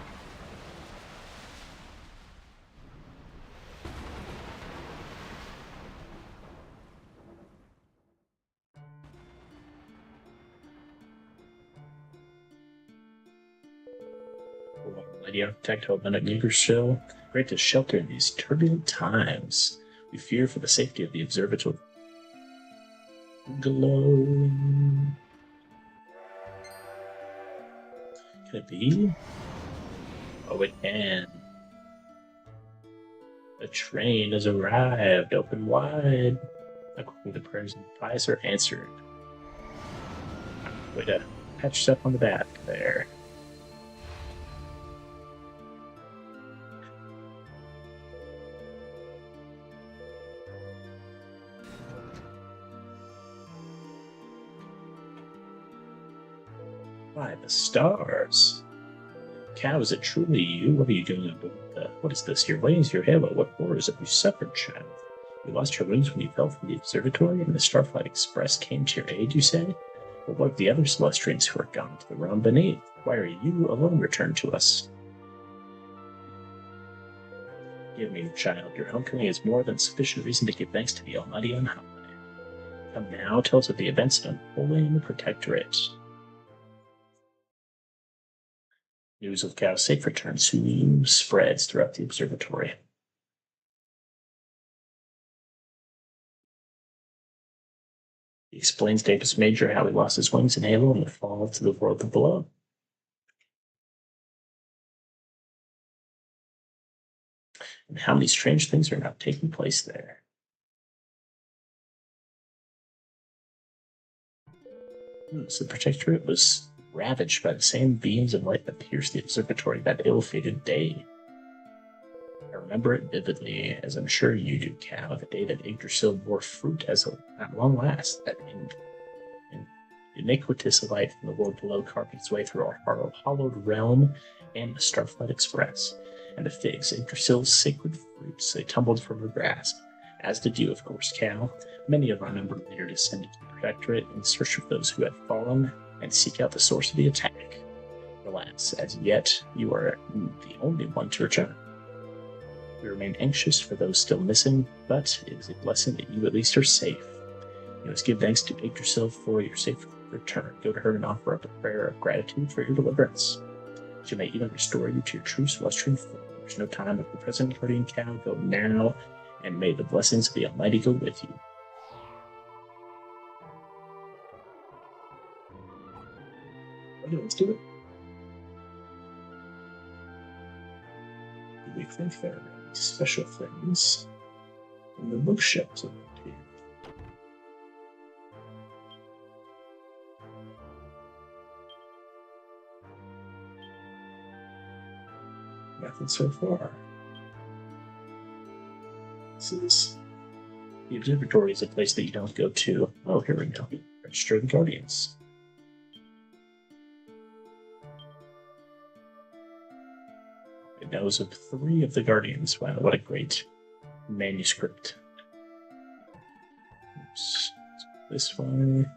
Lady Architect Hoban at Yggdrasil. Great to shelter in these turbulent times. We fear for the safety of the observatory. Glowing. Can it be? Oh, it can. The train has arrived. Open wide. According to the prayers of the pious are answered. Way to patch stuff on the back there. By the stars. Cow, is it truly you? What are you doing aboard what is this? Your wings, your halo. What horrors have you suffered, child? You lost your wings when you fell from the observatory, and the Starflight Express came to your aid, you say? But what of the other Celestians who are gone to the realm beneath? Why are you alone returned to us? Give me, child. Your homecoming is more than sufficient reason to give thanks to the Almighty on high. Come now, tell us of the events that unfold in the Protectorate. News of Cow's safe return soon spreads throughout the observatory. He explains to Apis Major how he lost his wings in Halo and the fall to the world below. And how many strange things are now taking place there. So the Protectorate was ravaged by the same beams of light that pierced the observatory that ill-fated day. I remember it vividly, as I'm sure you do, Cow, the day that Yggdrasil bore fruit at long last, that iniquitous light from the world below carved its way through our hollowed realm and the Starflight Express, and the figs, Yggdrasil's sacred fruits, they tumbled from her grasp, as did you, of course, Cow. Many of our number later descended to the Protectorate in search of those who had fallen and seek out the source of the attack. Alas, as yet, you are the only one to return. We remain anxious for those still missing, but it is a blessing that you at least are safe. You must give thanks to Yggdrasil for your safe return. Go to her and offer up a prayer of gratitude for your deliverance. She may even restore you to your true celestial form. There's no time of the present, guardian cow. Go now, and may the blessings of the Almighty go with you. Okay, let's do it. Do we think there are any special things in the bookshelves around here? Nothing so far. The observatory is a place that you don't go to. Oh, here we go. Register the Guardians. It knows of 3 of the Guardians. Wow, what a great manuscript. Oops. This one.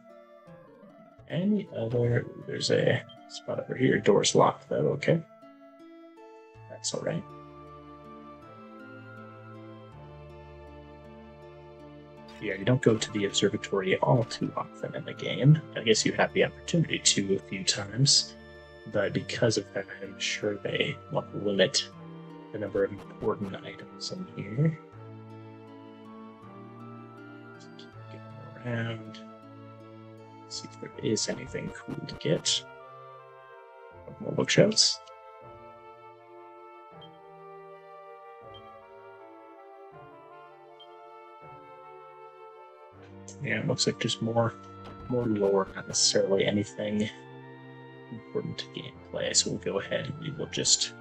Any other? There's a spot over here. Door's locked, though. Okay. That's alright. Yeah, you don't go to the observatory all too often in the game. I guess you have the opportunity to a few times, but because of that, I'm sure they want to limit the number of important items in here. Just keep getting around. See if there is anything cool to get. More bookshelves. Yeah, it looks like just more lore, not necessarily anything important to gameplay. So we'll go ahead and we will just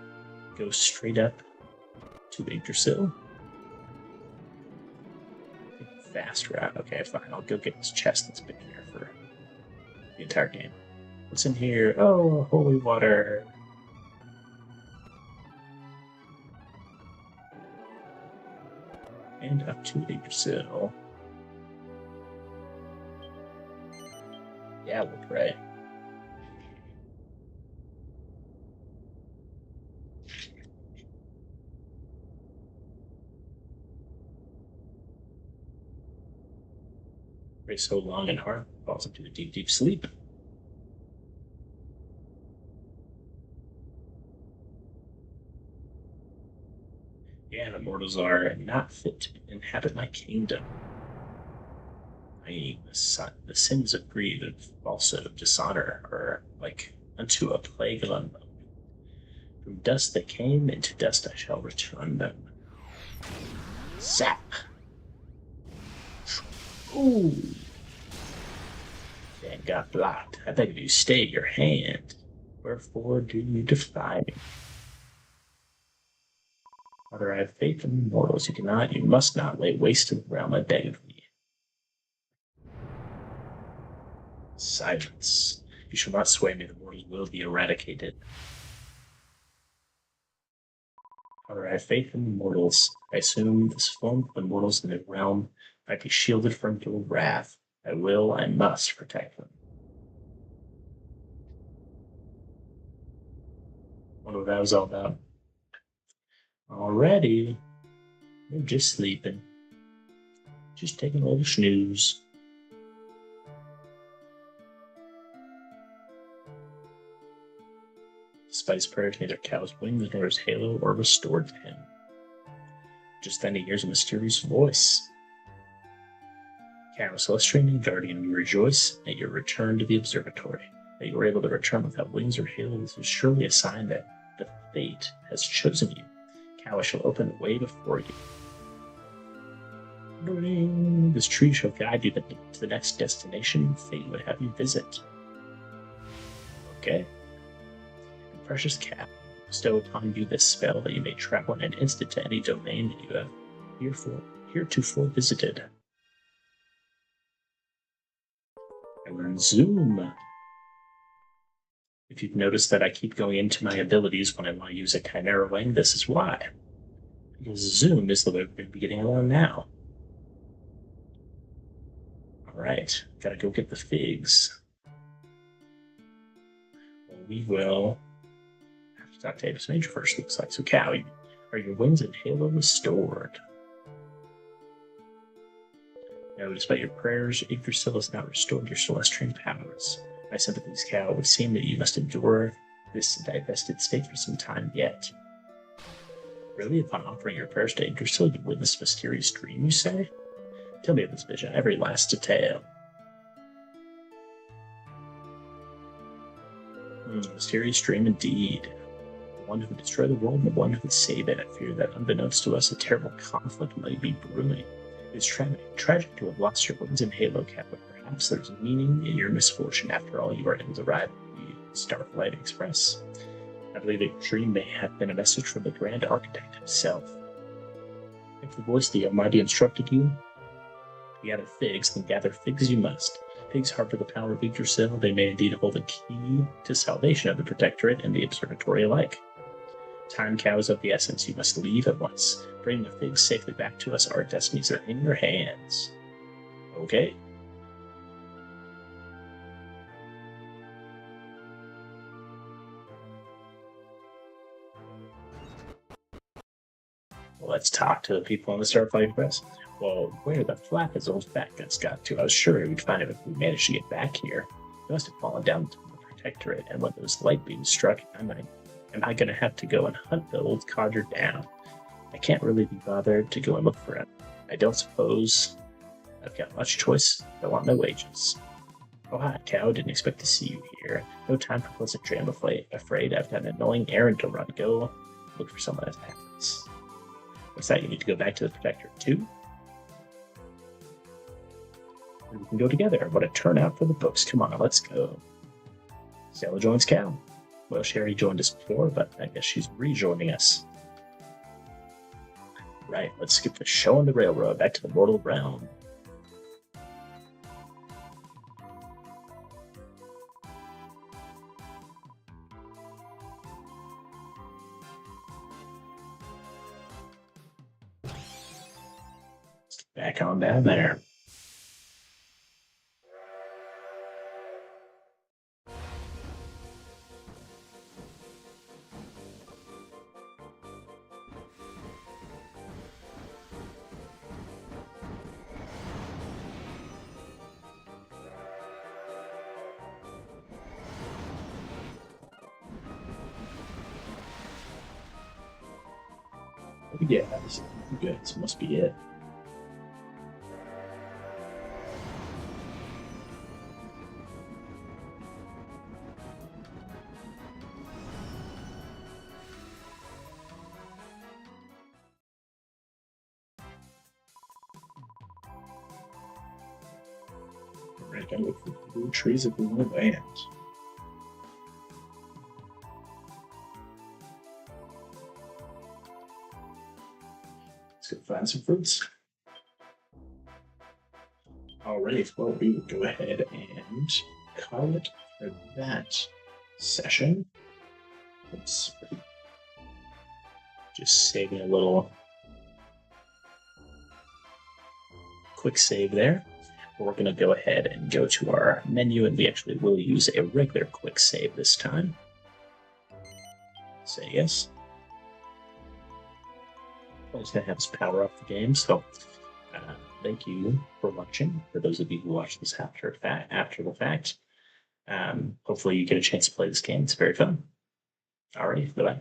go straight up to Yggdrasil. Fast route. Okay, fine. I'll go get this chest that's been here for the entire game. What's in here? Oh, holy water. And up to Yggdrasil. Yeah, we'll pray. Pray so long and hard, falls into a deep, deep sleep. Yeah, the mortals are not fit to inhabit my kingdom. The sins of greed and also dishonor are like unto a plague on them. From dust they came, into dust I shall return them. Zap! Ooh! Dan got blocked. I beg of you, stay your hand. Wherefore do you defy me? Father, I have faith in mortals. You must not lay waste to the realm, I beg of thee. Silence. You shall not sway me, the mortals will be eradicated. Father, I have faith in the mortals. I assume this form of the mortals in the realm might be shielded from your wrath. I must protect them. Wonder what that was all about. Already, you're just sleeping. Just taking a little snooze. Despite his prayers, neither Cow's wings nor his halo are restored to him. Just then he hears a mysterious voice. Cow, Celestial and Guardian, we rejoice at your return to the observatory. That you were able to return without wings or halos is surely a sign that the fate has chosen you. Cow shall open the way before you. This tree shall guide you to the next destination fate would have you visit. Okay. And precious Cow, bestow upon you this spell that you may travel in an instant to any domain that you have heretofore visited. I learned Zoom. If you've noticed that I keep going into my abilities when I want to use a Chimera Wing, this is why. Because Zoom is the way we're going to be getting along now. Alright, gotta go get the figs. Well, we will have to talk to Avis Major first, looks like. So, Cow, Are your wings and halo restored? No, despite your prayers, Yggdrasil has not restored your celestial powers. My sympathies, Cal. It would seem that you must endure this divested state for some time yet. Really, upon offering your prayers to Yggdrasil, you witnessed a mysterious dream, you say? Tell me of this vision, every last detail. Mysterious dream indeed. The one who would destroy the world and the one who would save it. I fear that, unbeknownst to us, a terrible conflict might be brewing. It's tragic to have lost your wings in Halo Cap, but perhaps there's meaning in your misfortune. After all, you are able to ride the Starflight Express. I believe a dream may have been a message from the Grand Architect himself. If the voice of the Almighty instructed you to gather figs, then gather figs you must. Pigs harbor the power of Yggdrasil. They may indeed hold the key to salvation of the Protectorate and the Observatory alike. Time, Cow, is of the essence. You must leave at once. Bring the figs safely back to us. Our destinies are in your hands. Okay. Well, let's talk to the people on the Starflight Express. Well, where the flap his old fat guts got to, I was sure we'd find him if we managed to get back here. He must have fallen down to the Protectorate, and when those light beams struck, am I going to have to go and hunt the old codger down? I can't really be bothered to go and look for him. I don't suppose I've got much choice. I want my wages. Oh, hi, Cow. Didn't expect to see you here. No time for pleasantry, I'm afraid. I've got an annoying errand to run. Go look for someone that happens. What's that? You need to go back to the Protectorate too? And we can go together. What a turnout for the books. Come on, let's go. Stella joins Cow. Well, Sherry joined us before, but I guess she's rejoining us. Right, let's skip the show on the railroad back to the mortal realm. Let's get back on down there. Yeah, this is good. This must be it. Right, gotta look for the blue trees of the land. Let's go find some fruits. Alright, well, we will go ahead and call it for that session. Oops. Just saving a little quick save there. We're going to go ahead and go to our menu, and we actually will use a regular quick save this time. Say yes. I'm just going to have us power up the game, so thank you for watching. For those of you who watch this after the fact, hopefully you get a chance to play this game. It's very fun. Alrighty, bye-bye.